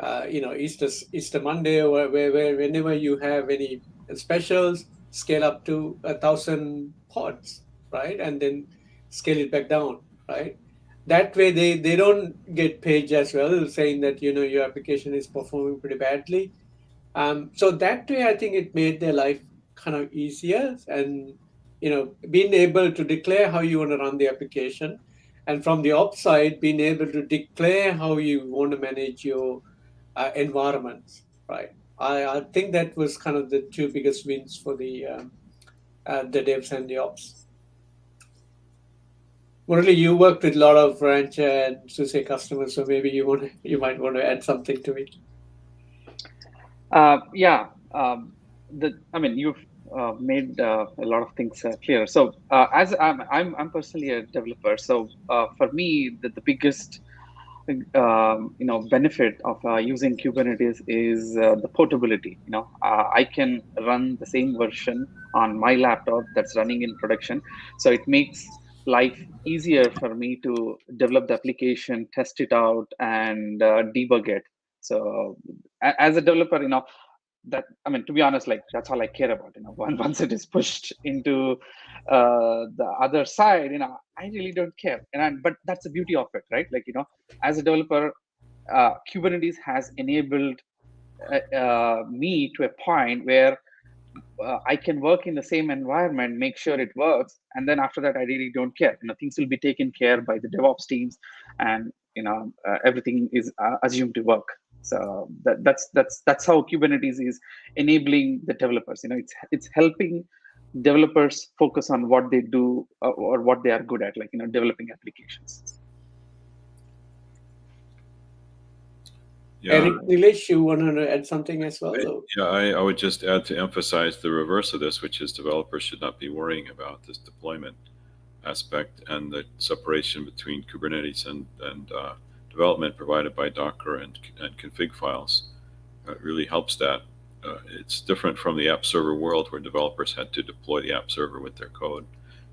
Easter Monday, or whenever you have any specials, scale up to 1,000 pods, right? And then scale it back down, right? That way they don't get paged as well, saying that, your application is performing pretty badly. So that way, I think it made their life kind of easier, and being able to declare how you want to run the application, and from the ops side, being able to declare how you want to manage your environments, right? I think that was kind of the 2 biggest wins for the devs and the ops. Murali, you worked with a lot of Rancher and SUSE customers, so maybe you might want to add something to it. You've made a lot of things clear. So as I'm personally a developer, so for me the biggest benefit of using Kubernetes is the portability. I can run the same version on my laptop that's running in production, so it makes life easier for me to develop the application, test it out, and debug it. So as a developer, that, I mean, to be honest, like, that's all I care about. Once it is pushed into the other side, I really don't care. But that's the beauty of it, right? Like, as a developer, Kubernetes has enabled me to a point where I can work in the same environment, make sure it works, and then after that, I really don't care. Things will be taken care by the DevOps teams, and everything is assumed to work. So that's how Kubernetes is enabling the developers. It's helping developers focus on what they do or what they are good at, like developing applications. Yeah. Eric, Nilesh, you want to add something as well? Yeah, I would just add to emphasize the reverse of this, which is developers should not be worrying about this deployment aspect and the separation between Kubernetes and development provided by Docker and config files. It really helps that. It's different from the app server world where developers had to deploy the app server with their code.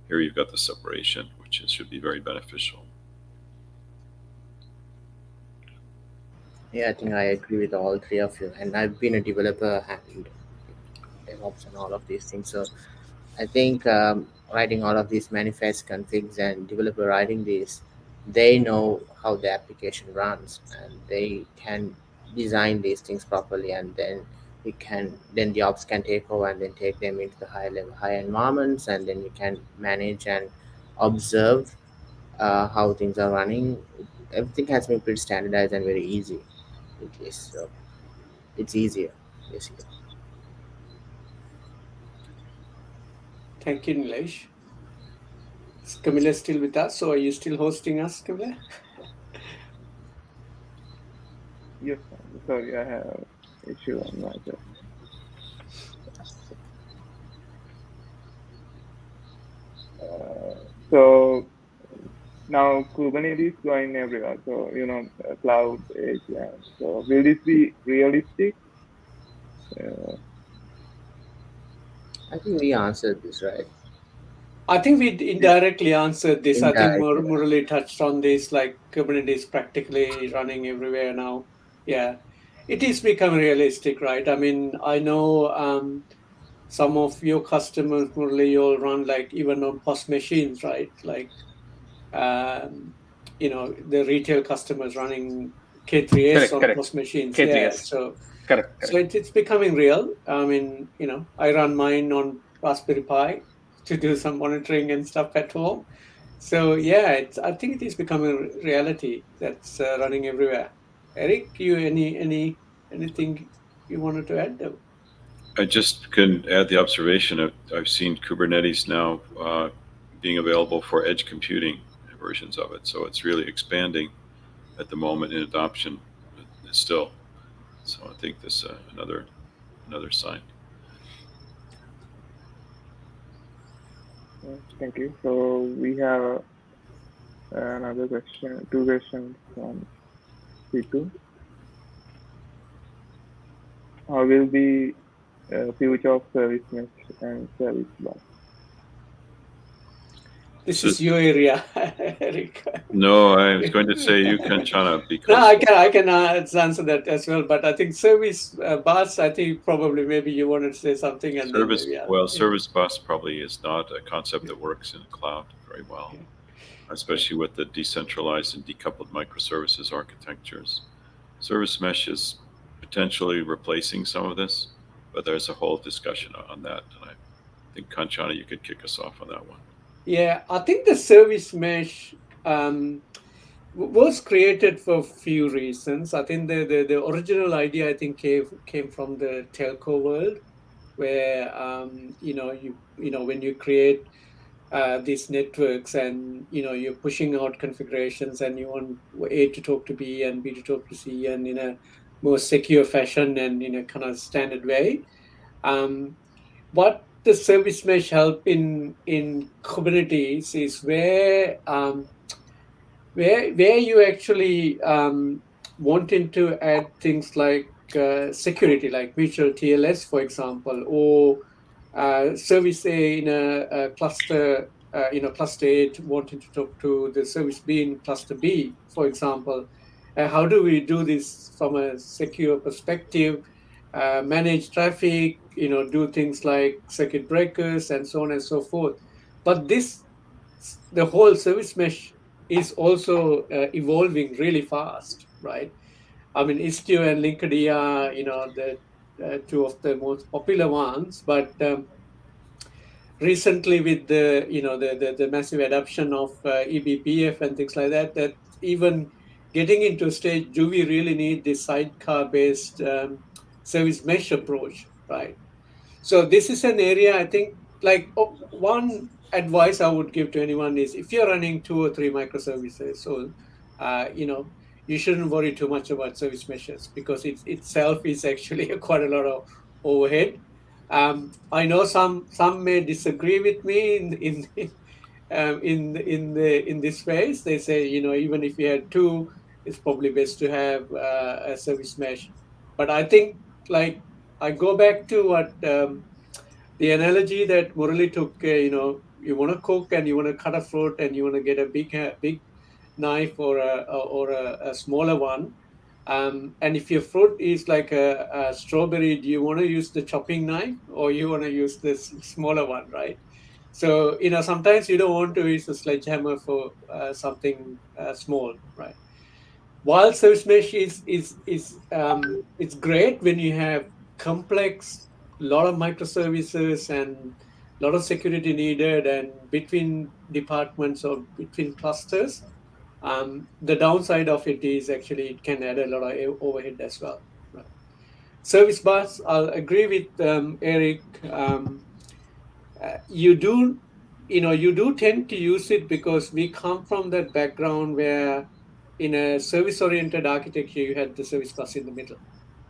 Here you've got the separation, which should be very beneficial. Yeah, I think I agree with all three of you. And I've been a developer and DevOps and all of these things. So I think writing all of these manifest configs and developer writing these, they know how the application runs and they can design these things properly, and then the ops can take over and then take them into the high environments, and then you can manage and observe how things are running. Everything has been pretty standardized and very easy with this, so it's easier basically. Thank you, Nilesh. Is Camilla still with us, or are you still hosting us, Camilla? Yes, sorry, I have issue on my side. So now Kubernetes going everywhere. So cloud, edge, so will this be realistic? I think we answered this, right? I think we indirectly answered this. I think Indirectly. Murali touched on this, like Kubernetes practically running everywhere now. Yeah, it is becoming realistic, right? I mean, I know some of your customers, Murali, you'll run like even on POS machines, right? Like, the retail customers running K3s on Correct. POS machines. K3s. Yeah, so Correct. So it's becoming real. I mean, I run mine on Raspberry Pi to do some monitoring and stuff at home. So yeah, I think it is becoming reality that's running everywhere. Eric, you anything you wanted to add? I just can add the observation of I've seen Kubernetes now being available for edge computing versions of it. So it's really expanding at the moment in adoption still. So I think this is another sign. Thank you. So we have another question, two questions from C2. How will be future of service mesh and service bus? This is your area, Eric. No, I was going to say you, Kanchana, because no, I can answer that as well. But I think service bus, I think probably maybe you wanted to say something. And service, then maybe, service bus probably is not a concept that works in the cloud very well, especially with the decentralized and decoupled microservices architectures. Service mesh is potentially replacing some of this, but there's a whole discussion on that. And I think, Kanchana, you could kick us off on that one. Yeah, I think the service mesh was created for a few reasons. I think the original idea, I think, came from the telco world, where when you create these networks and you're pushing out configurations and you want A to talk to B and B to talk to C, and in a more secure fashion and in a kind of standard way. What the service mesh help in Kubernetes is where where you actually wanting to add things like security, like mutual TLS, for example, or service A in a cluster, cluster A wanting to talk to the service B in cluster B, for example. How do we do this from a secure perspective? Manage traffic, do things like circuit breakers and so on and so forth. But the whole service mesh is also evolving really fast, right? I mean, Istio and Linkerd are, the two of the most popular ones, but recently with the massive adoption of eBPF and things like that, that even getting into a stage, do we really need this sidecar based service mesh approach, right? So this is an area, I think, like one advice I would give to anyone is, if you're running 2 or 3 microservices, so you shouldn't worry too much about service meshes, because it itself is actually quite a lot of overhead. I know some may disagree with me in this phase. They say, even if you had 2, it's probably best to have a service mesh. But I think, like, I go back to what the analogy that Murali took. You want to cook and you want to cut a fruit and you want to get a big knife or a smaller one. And if your fruit is like a strawberry, do you want to use the chopping knife or you want to use this smaller one, right? So sometimes you don't want to use a sledgehammer for something small, right? While service mesh is it's great when you have complex, lot of microservices and a lot of security needed, and between departments or between clusters. The downside of it is actually it can add a lot of overhead as well. Right? Service bus, I'll agree with Eric. You do tend to use it because we come from that background where in a service-oriented architecture, you had the service bus in the middle,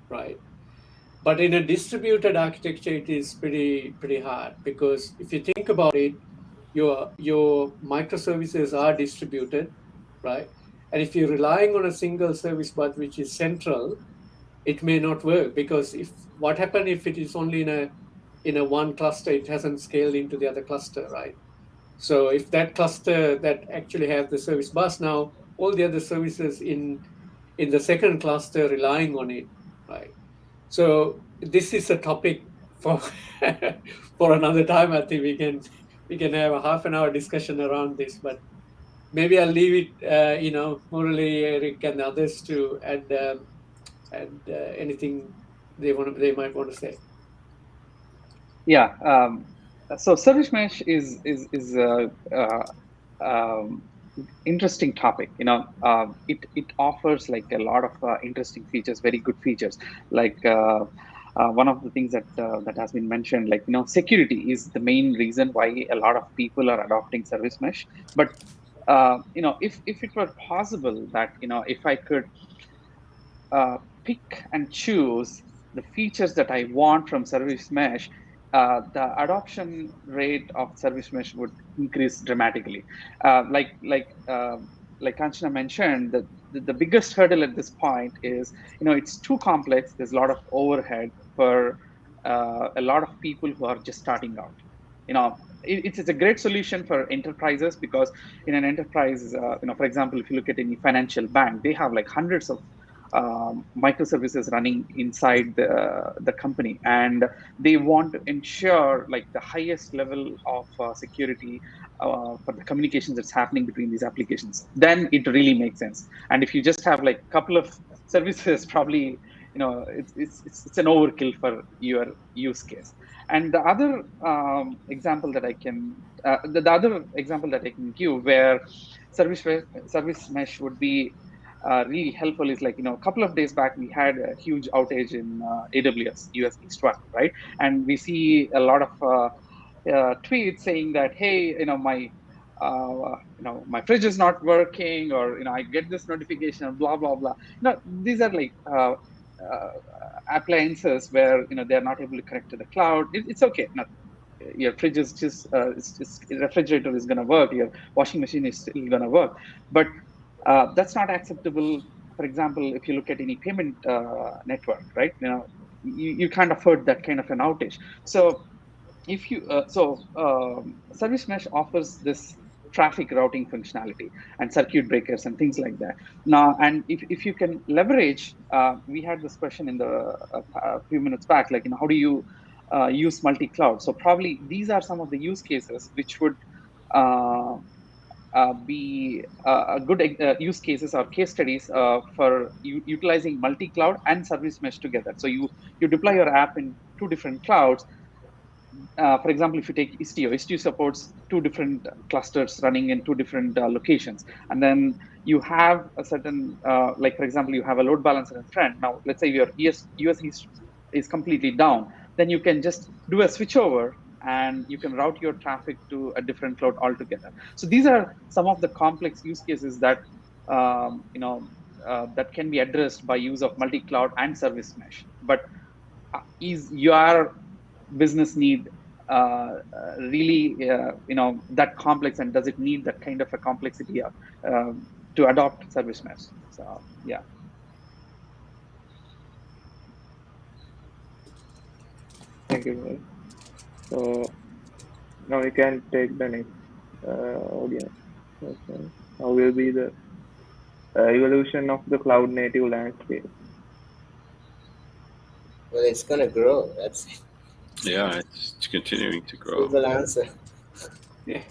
right? But in a distributed architecture, it is pretty hard, because if you think about it, your microservices are distributed, right? And if you're relying on a single service bus which is central, it may not work, because what happens if it is only in a one cluster, it hasn't scaled into the other cluster, right? So if that cluster that actually has the service bus, now all the other services in the second cluster relying on it, right? So this is a topic for for another time. I think we can have a half an hour discussion around this, but maybe I'll leave it, Murali, Eric, and others to add anything they might want to say. Yeah. So service mesh is interesting topic. It offers like a lot of interesting features, very good features. Like one of the things that has been mentioned, like security is the main reason why a lot of people are adopting service mesh. But if it were possible that if I could pick and choose the features that I want from service mesh, the adoption rate of service mesh would increase dramatically. Like Kanchana mentioned, the biggest hurdle at this point is it's too complex. There's a lot of overhead for a lot of people who are just starting out. It's a great solution for enterprises, because in an enterprise, for example, if you look at any financial bank, they have like hundreds of microservices running inside the company, and they want to ensure like the highest level of security for the communications that's happening between these applications. Then it really makes sense. And if you just have like a couple of services, probably it's an overkill for your use case. And the other example that I can give where service mesh would be really helpful is like a couple of days back we had a huge outage in AWS US East 1, right? And we see a lot of tweets saying that, hey, my fridge is not working, or I get this notification, blah blah blah. These are like appliances where they are not able to connect to the cloud. It's okay. Your fridge is just refrigerator is going to work, your washing machine is still going to work. But That's not acceptable. For example, if you look at any payment network, right? You can't afford that kind of an outage. So if you service mesh offers this traffic routing functionality and circuit breakers and things like that. Now, and if you can leverage, we had this question in the a few minutes back, like, how do you use multi-cloud? So probably these are some of the use cases which would uh, be a good use cases or case studies for utilizing multi-cloud and service mesh together. So you deploy your app in two different clouds. For example, if you take Istio supports two different clusters running in two different locations. And then you have a certain, like, for example, you have a load balancer in front. Now, let's say your US is completely down. Then you can just do a switchover and you can route your traffic to a different cloud altogether. So these are some of the complex use cases that, that can be addressed by use of multi-cloud and service mesh. But is your business need really that complex, and does it need that kind of a complexity to adopt service mesh? So yeah. Thank you, Nilesh. So now we can take the next audience. Okay. How will be the evolution of the cloud native landscape? Well, it's gonna grow. That's it. Yeah, it's continuing to grow. Simple answer. Yeah.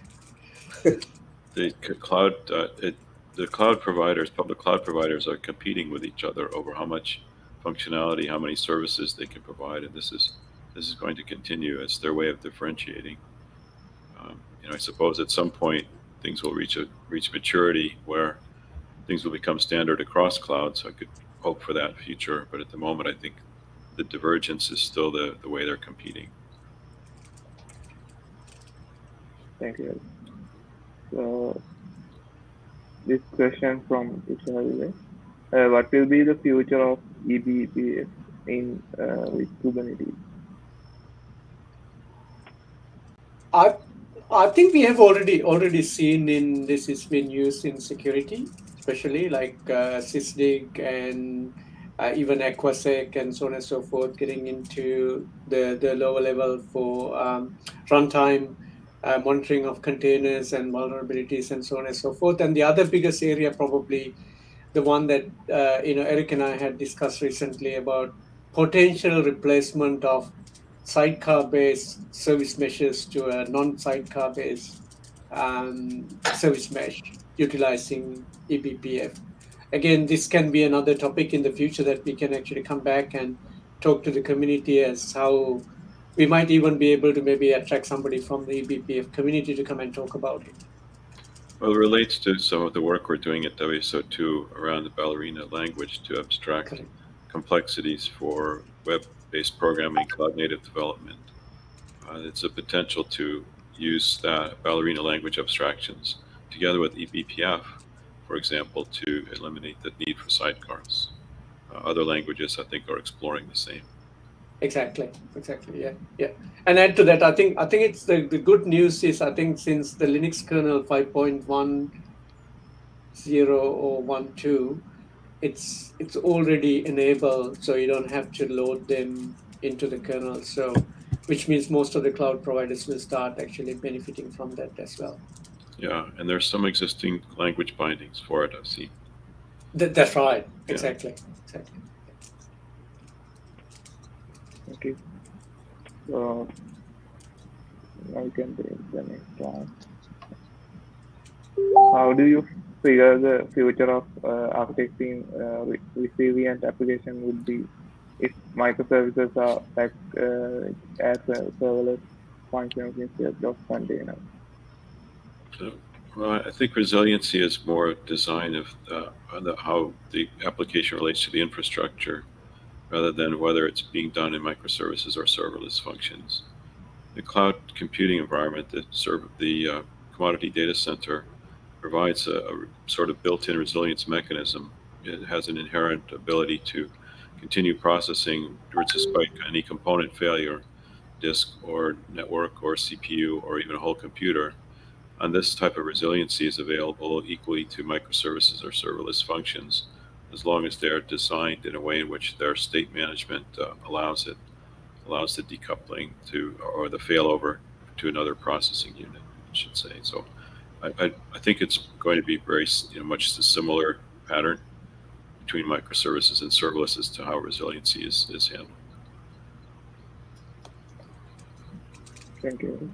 The cloud, the cloud providers, public cloud providers, are competing with each other over how much functionality, how many services they can provide, and this is going to continue. It's their way of differentiating. I suppose at some point things will reach maturity where things will become standard across clouds. So I could hope for that future, but at the moment, I think the divergence is still the way they're competing. Thank you. So this question from Ishmael: what will be the future of eBPF in with Kubernetes? I think we have already seen in this is been used in security, especially like sysdig and even Aquasec and so on and so forth, getting into the lower level for runtime monitoring of containers and vulnerabilities and so on and so forth. And the other biggest area, probably the one that Eric and I had discussed recently, about potential replacement of sidecar-based service meshes to a non-sidecar-based service mesh utilizing eBPF. Again, this can be another topic in the future that we can actually come back and talk to the community as how we might even be able to maybe attract somebody from the eBPF community to come and talk about it. Well, it relates to some of the work we're doing at WSO2 around the Ballerina language to abstract Correct. complexities for web-based programming, cloud-native development. It's a potential to use that Ballerina language abstractions together with eBPF, for example, to eliminate the need for sidecars. Other languages, I think, are exploring the same. Exactly. Yeah. And add to that, I think it's the good news is, I think since the Linux kernel 5.10 or 1.2, it's already enabled, so you don't have to load them into the kernel. So, which means most of the cloud providers will start actually benefiting from that as well. Yeah, and there's some existing language bindings for it, I've seen. That's right. Exactly. Okay. So now we can take the next one. How do you figure the future of architecting resilient application would be if microservices are packed as serverless functions instead of containers? So, well, I think resiliency is more design of how the application relates to the infrastructure, rather than whether it's being done in microservices or serverless functions. The cloud computing environment that the commodity data center provides a sort of built-in resilience mechanism. It has an inherent ability to continue processing despite any component failure, disk or network or CPU or even a whole computer. And this type of resiliency is available equally to microservices or serverless functions, as long as they're designed in a way in which their state management allows the decoupling or the failover to another processing unit, I should say. So I think it's going to be very much the similar pattern between microservices and serverless as to how resiliency is handled. Thank you.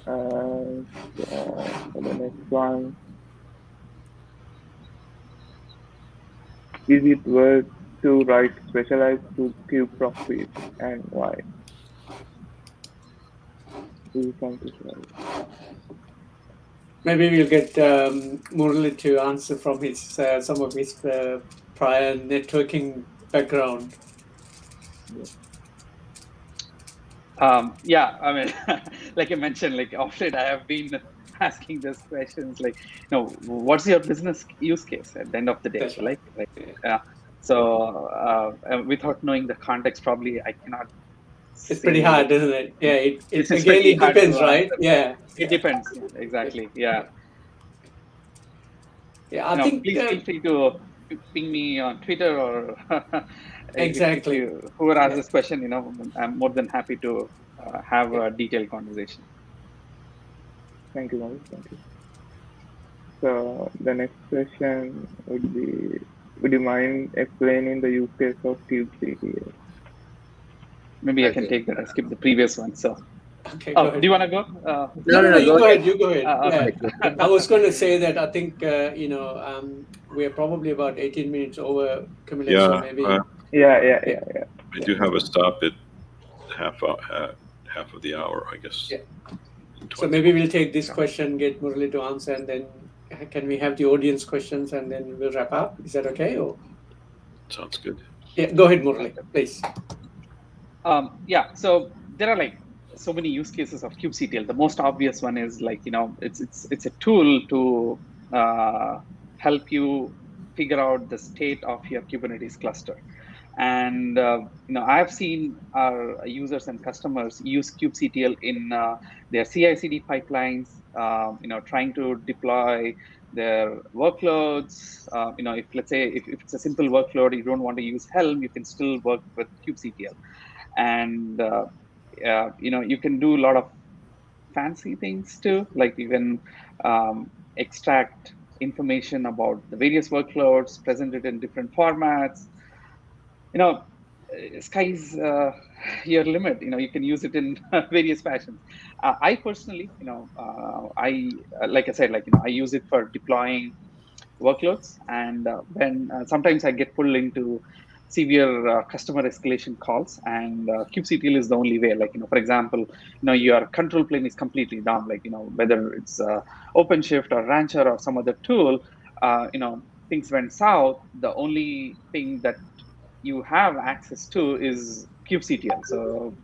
For the next one, is it worth to write specialized to kube proxies, and why? Maybe we'll get Murali to answer from his some of his prior networking background. Yeah, I mean, like I mentioned, like often I have been asking these questions, like, what's your business use case at the end of the day? That's right. So without knowing the context, probably I cannot. It's pretty hard, isn't it? Yeah, it pretty hard depends, to right? answer. Yeah. It depends. Exactly. Yeah. Yeah, I think. Please feel free to ping me on Twitter or exactly. whoever asks this question, I'm more than happy to have a detailed conversation. Thank you, Murali. Thank you. So the next question would be, would you mind explaining the use case of kubectl? Okay. Maybe I can take that. I skipped the previous one. So, okay, go ahead. Do you want to go? No, you go ahead. You go ahead. Okay. I was going to say that I think we're probably about 18 minutes over, Camilas. Yeah. So maybe. Yeah. I do have a stop at half of the hour, I guess. Yeah. So maybe we'll take this question, get Murali to answer, and then can we have the audience questions, and then we'll wrap up? Is that okay? Or sounds good. Yeah, go ahead, Murali, please. Yeah. So there are so many use cases of kubectl. The most obvious one is it's a tool to help you figure out the state of your Kubernetes cluster. And I've seen our users and customers use kubectl in their CI/CD pipelines. Trying to deploy their workloads. If let's say if it's a simple workload, you don't want to use Helm, you can still work with kubectl. And you can do a lot of fancy things too, like you can extract information about the various workloads, present it in different formats. Sky's your limit. You can use it in various fashions. I personally, like I said, I use it for deploying workloads, and when sometimes I get pulled into severe customer escalation calls, and kubectl is the only way. For example, your control plane is completely down. Whether it's OpenShift or Rancher or some other tool, things went south. The only thing that you have access to is kubectl. So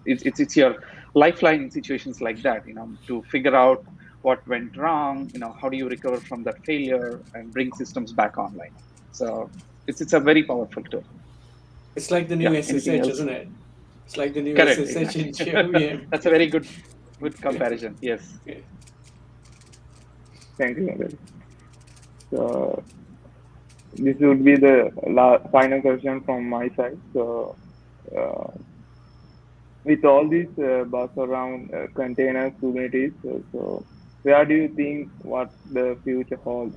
it's your lifeline in situations like that. To figure out what went wrong, how do you recover from that failure and bring systems back online. So it's a very powerful tool. It's like the new SSH, isn't it? It's like the new Correct, SSH in exactly. JVM. That's a very good comparison. Yes. Yeah. Thank you, Murali. So this would be the final question from my side. So with all this buzz around containers, Kubernetes, so where do you think what the future holds?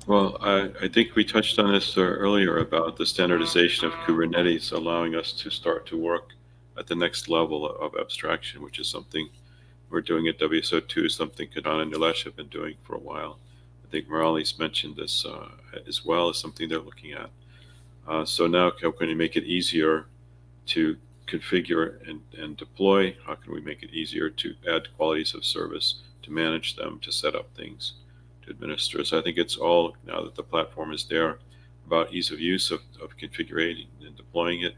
Well, I think we touched on this earlier about the standardization of Kubernetes allowing us to start to work at the next level of abstraction, which is something we're doing at WSO2, something Kanchana and Nilesh have been doing for a while. I think Murali's mentioned this as well as something they're looking at. So now how can we make it easier to configure and deploy? How can we make it easier to add qualities of service, to manage them, to set up things, to administer? So I think it's all, now that the platform is there, about ease of use of configuring and deploying it,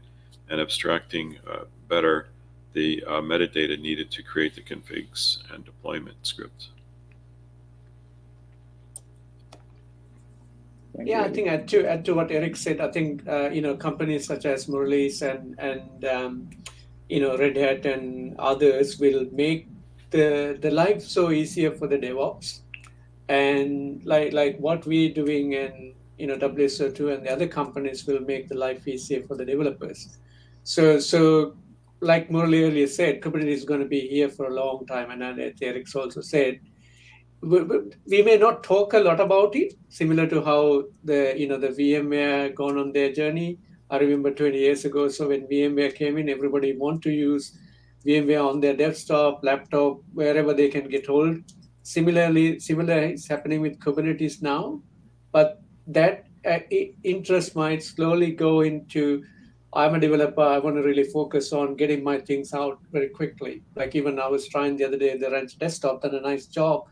and abstracting better the metadata needed to create the configs and deployment scripts. Thank Yeah, you I very think add to what Eric said, I think companies such as Murali's and Red Hat and others will make the life so easier for the DevOps, and like what we're doing, and WSO2 and the other companies will make the life easier for the developers. So like Murali earlier said, Kubernetes is going to be here for a long time, and as Eric's also said, we may not talk a lot about it, similar to how the VMware gone on their journey. I remember 20 years ago, so when VMware came in, everybody want to use VMware on their desktop, laptop, wherever they can get hold. Similar is happening with Kubernetes now, but that interest might slowly go into, I'm a developer, I want to really focus on getting my things out very quickly. Like even I was trying the other day, the Ranch desktop done a nice job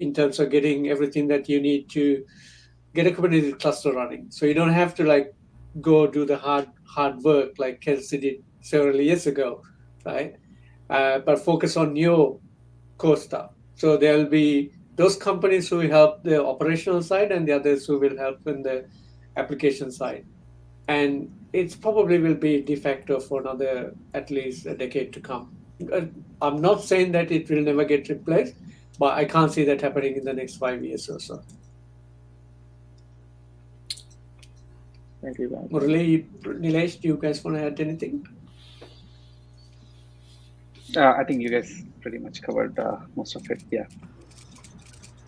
in terms of getting everything that you need to get a Kubernetes cluster running. So you don't have to go do the hard work like Kelsey did several years ago, right? But focus on your core stuff. So there'll be those companies who will help the operational side and the others who will help in the application side. And it probably will be de facto for another at least a decade to come. I'm not saying that it will never get replaced, but I can't see that happening in the next 5 years or so. Thank you, Kanchana. Murali, Nilesh, do you guys want to add anything? I think you guys pretty much covered most of it. Yeah.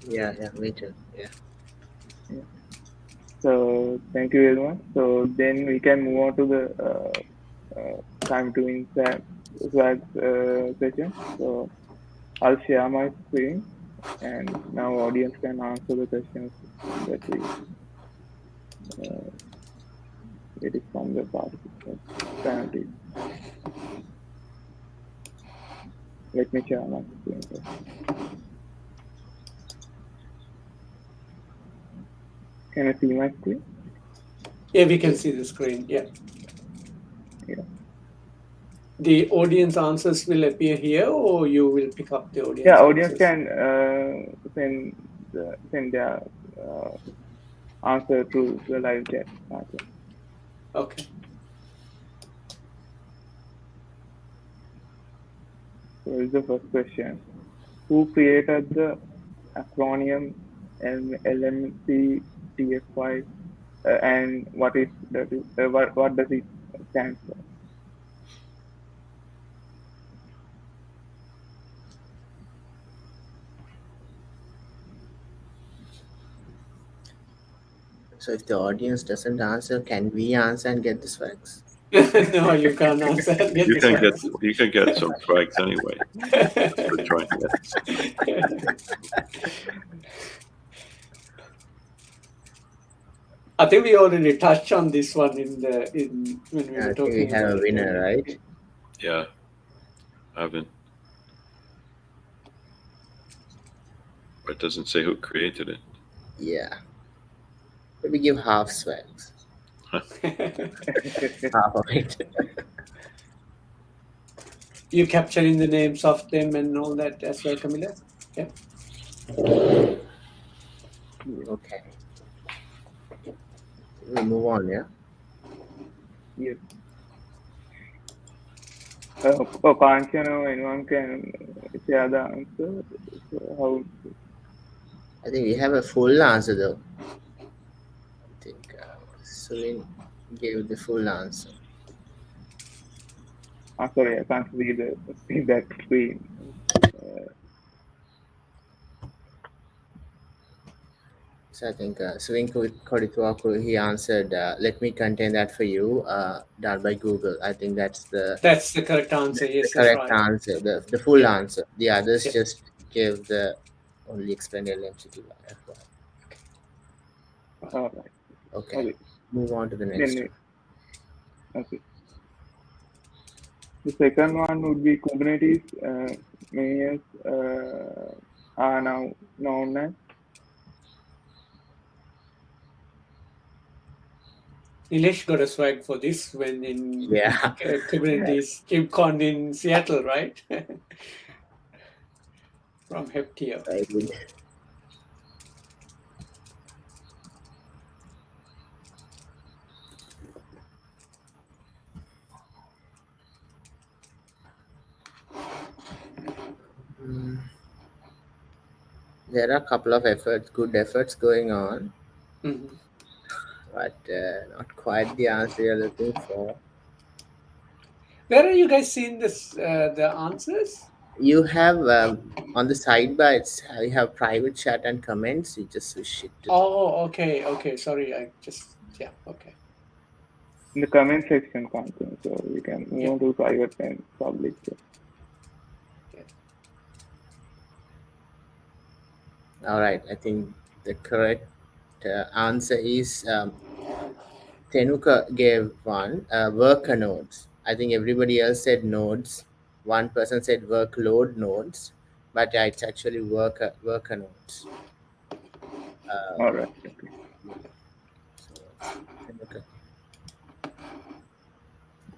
Yeah, me too. Yeah. So thank you very much. So then we can move on to the time doing swag session. So I'll share my screen, and now audience can answer the questions that we get it from the participants. Currently, let me share my screen first. Can I see my screen? Yeah, we can see the screen. Yeah. Yeah. The audience answers will appear here, or you will pick up the audience? Yeah, audience answers? can send their answer to the live chat. Okay. So here's the first question: who created the acronym LMC TF5, and what does it stand for? So if the audience doesn't answer, can we answer and get the swags? No, you can't answer. You can get some swags anyway. For trying it. I think we already touched on this one when we were talking. We have a winner, right? Yeah, Ivan. But it doesn't say who created it. Yeah. But we give half swags. Half of it. You capturing the names of them and all that as well, Camila? Yeah. Okay. We move on, yeah? Yes. Kanchana, anyone can share the answer? So how? I think we have a full answer though. I think Surin gave the full answer. Sorry, I can't see that screen. So I think Surin Kodituaku, he answered, let me contain that for you, done by Google. I think that's the correct answer. Yes, the correct that's right. answer, the full answer. The others just give the only explain LMCT. All right. Okay. Move on to the next one. Okay. The second one would be Kubernetes. Many years are now known as. Nilesh got a swag for this when in Kubernetes KubeCon in Seattle, right? From Heptio. There are a couple of good efforts going on, Mhm. but not quite the answer you're looking for. Where are you guys seeing this? The answers? You have on the sidebar, you have private chat and comments. You just switch it to. Oh, okay, okay. Sorry, okay. In the comment section, Kanchana, so we can move Yeah. on to private and public. All right, I think the correct answer is Tenuka gave one worker nodes. I think everybody else said nodes. One person said workload nodes, but it's actually worker nodes. All right. Okay. So, Tenuka.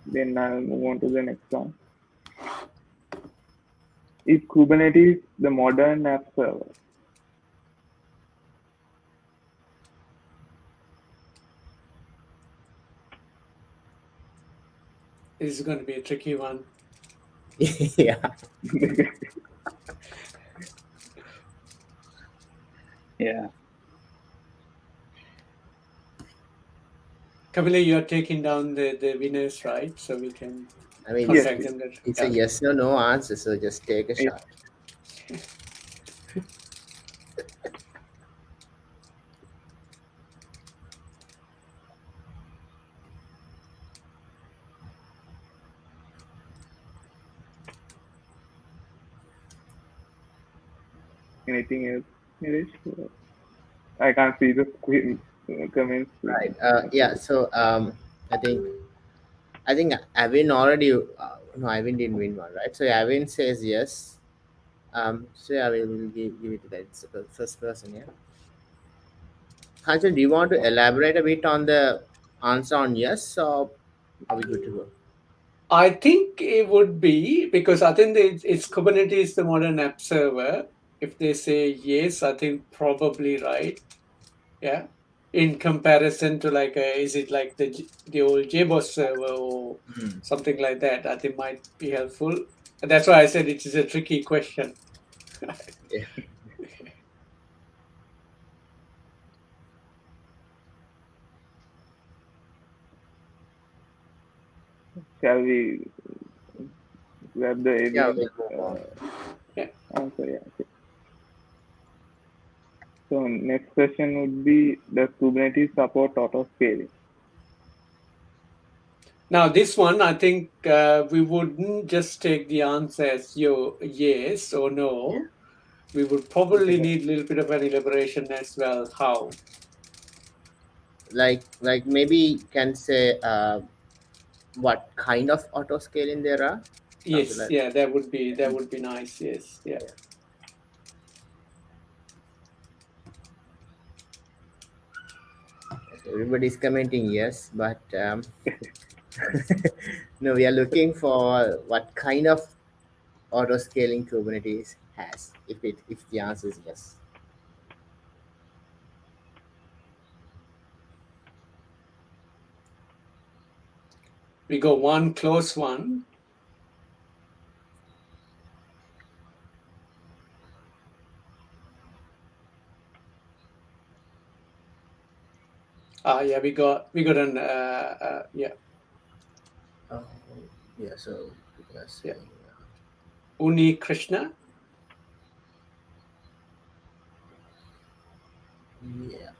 Then I'll move on to the next one. Is Kubernetes the modern app server? This is going to be a tricky one. Yeah. Yeah. Camila, you're taking down the winners, right? So we can I mean, contact them. it's a yes or no answer, so just take a shot. Anything else, Nilesh? I can't see the comments. Right. Yeah. So I think Avin already. No, Avin didn't win one, right? So Avin says yes. So yeah, we'll give it to that. It's the first person. Yeah. Kanchan, do you want to elaborate a bit on the answer on yes, or are we good to go? I think it would be, because I think it's Kubernetes, the modern app server. If they say yes, I think probably right. Yeah. In comparison to is it like the old JBoss server or something like that? I think might be helpful. And that's why I said it is a tricky question. Yeah. Shall we grab the Yeah, alien we'll move on. answer? Yeah. Okay. So next question would be, does Kubernetes support auto scaling? Now this one, I think we wouldn't just take the answer as yes or no. Yeah. We would probably need a little bit of an elaboration as well. How? Like maybe can say what kind of auto scaling there are. Yes, like yeah, that would be nice. Yes, yeah. Everybody's commenting yes, but no, we are looking for what kind of auto scaling Kubernetes has. If the answer is yes. We go one close one. Yeah, we got an yeah. Oh, yeah. So Yeah. Uni Krishna. Yeah.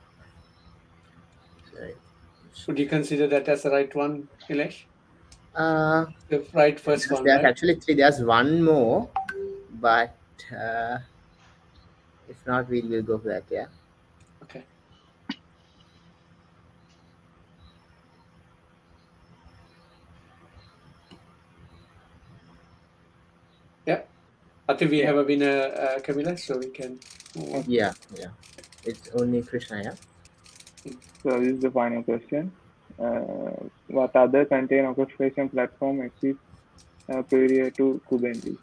Sorry. Would you consider that as the right one, Nilesh? The right first one, There's right? actually three. There's one more, but if not, we will go for that. Yeah. Okay. Yeah. I think we have a winner, Camila, so we can move on. Yeah. It's only Krishna, yeah. So this is the final question. What other container orchestration platform exists prior to Kubernetes?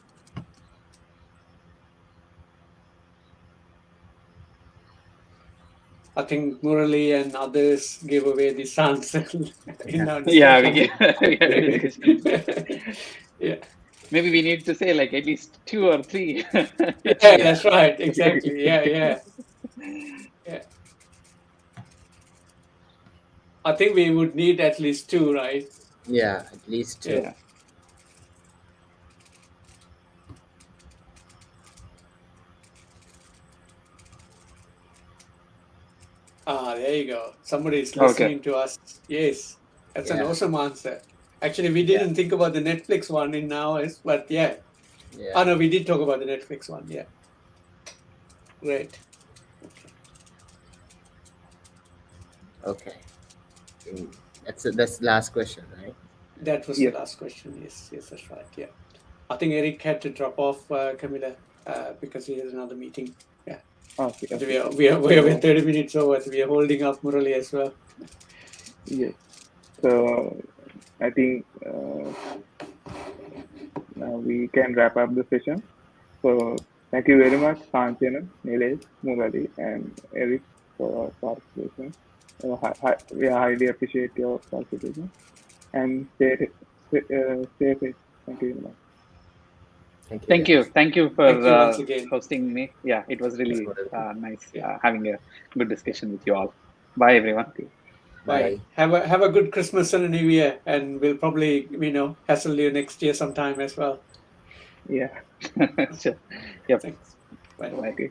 I think Murali and others gave away this answer in our Yeah, discussion. yeah. Yeah. Maybe we need to say like at least 2 or 3. Yeah, that's right. Exactly. Yeah. I think we would need at least 2, right? Yeah, at least 2. Yeah. There you go. Somebody is listening to us. Yes, that's an awesome answer. Actually, we didn't think about the Netflix one in ours, but yeah. Oh no, we did talk about the Netflix one. Yeah. Great. Okay. That's the last question, right? That was the last question. Yes, that's right. Yeah. I think Eric had to drop off, Camila, because he has another meeting. Yeah. Okay. We are 30 minutes over. So we are holding up Murali as well. Yes. So I think now we can wrap up the session. So thank you very much, Kanchana, Nilesh, Murali, and Eric for participation. We highly appreciate your participation. And stay safe. Thank you very much. Thank you for once again. hosting me. Yeah, it was really nice having a good discussion with you all. Bye, everyone. Bye. Have a good Christmas and a New Year, and we'll probably hassle you next year sometime as well. Yeah. Sure. Yep. Thanks. Bye. Okay.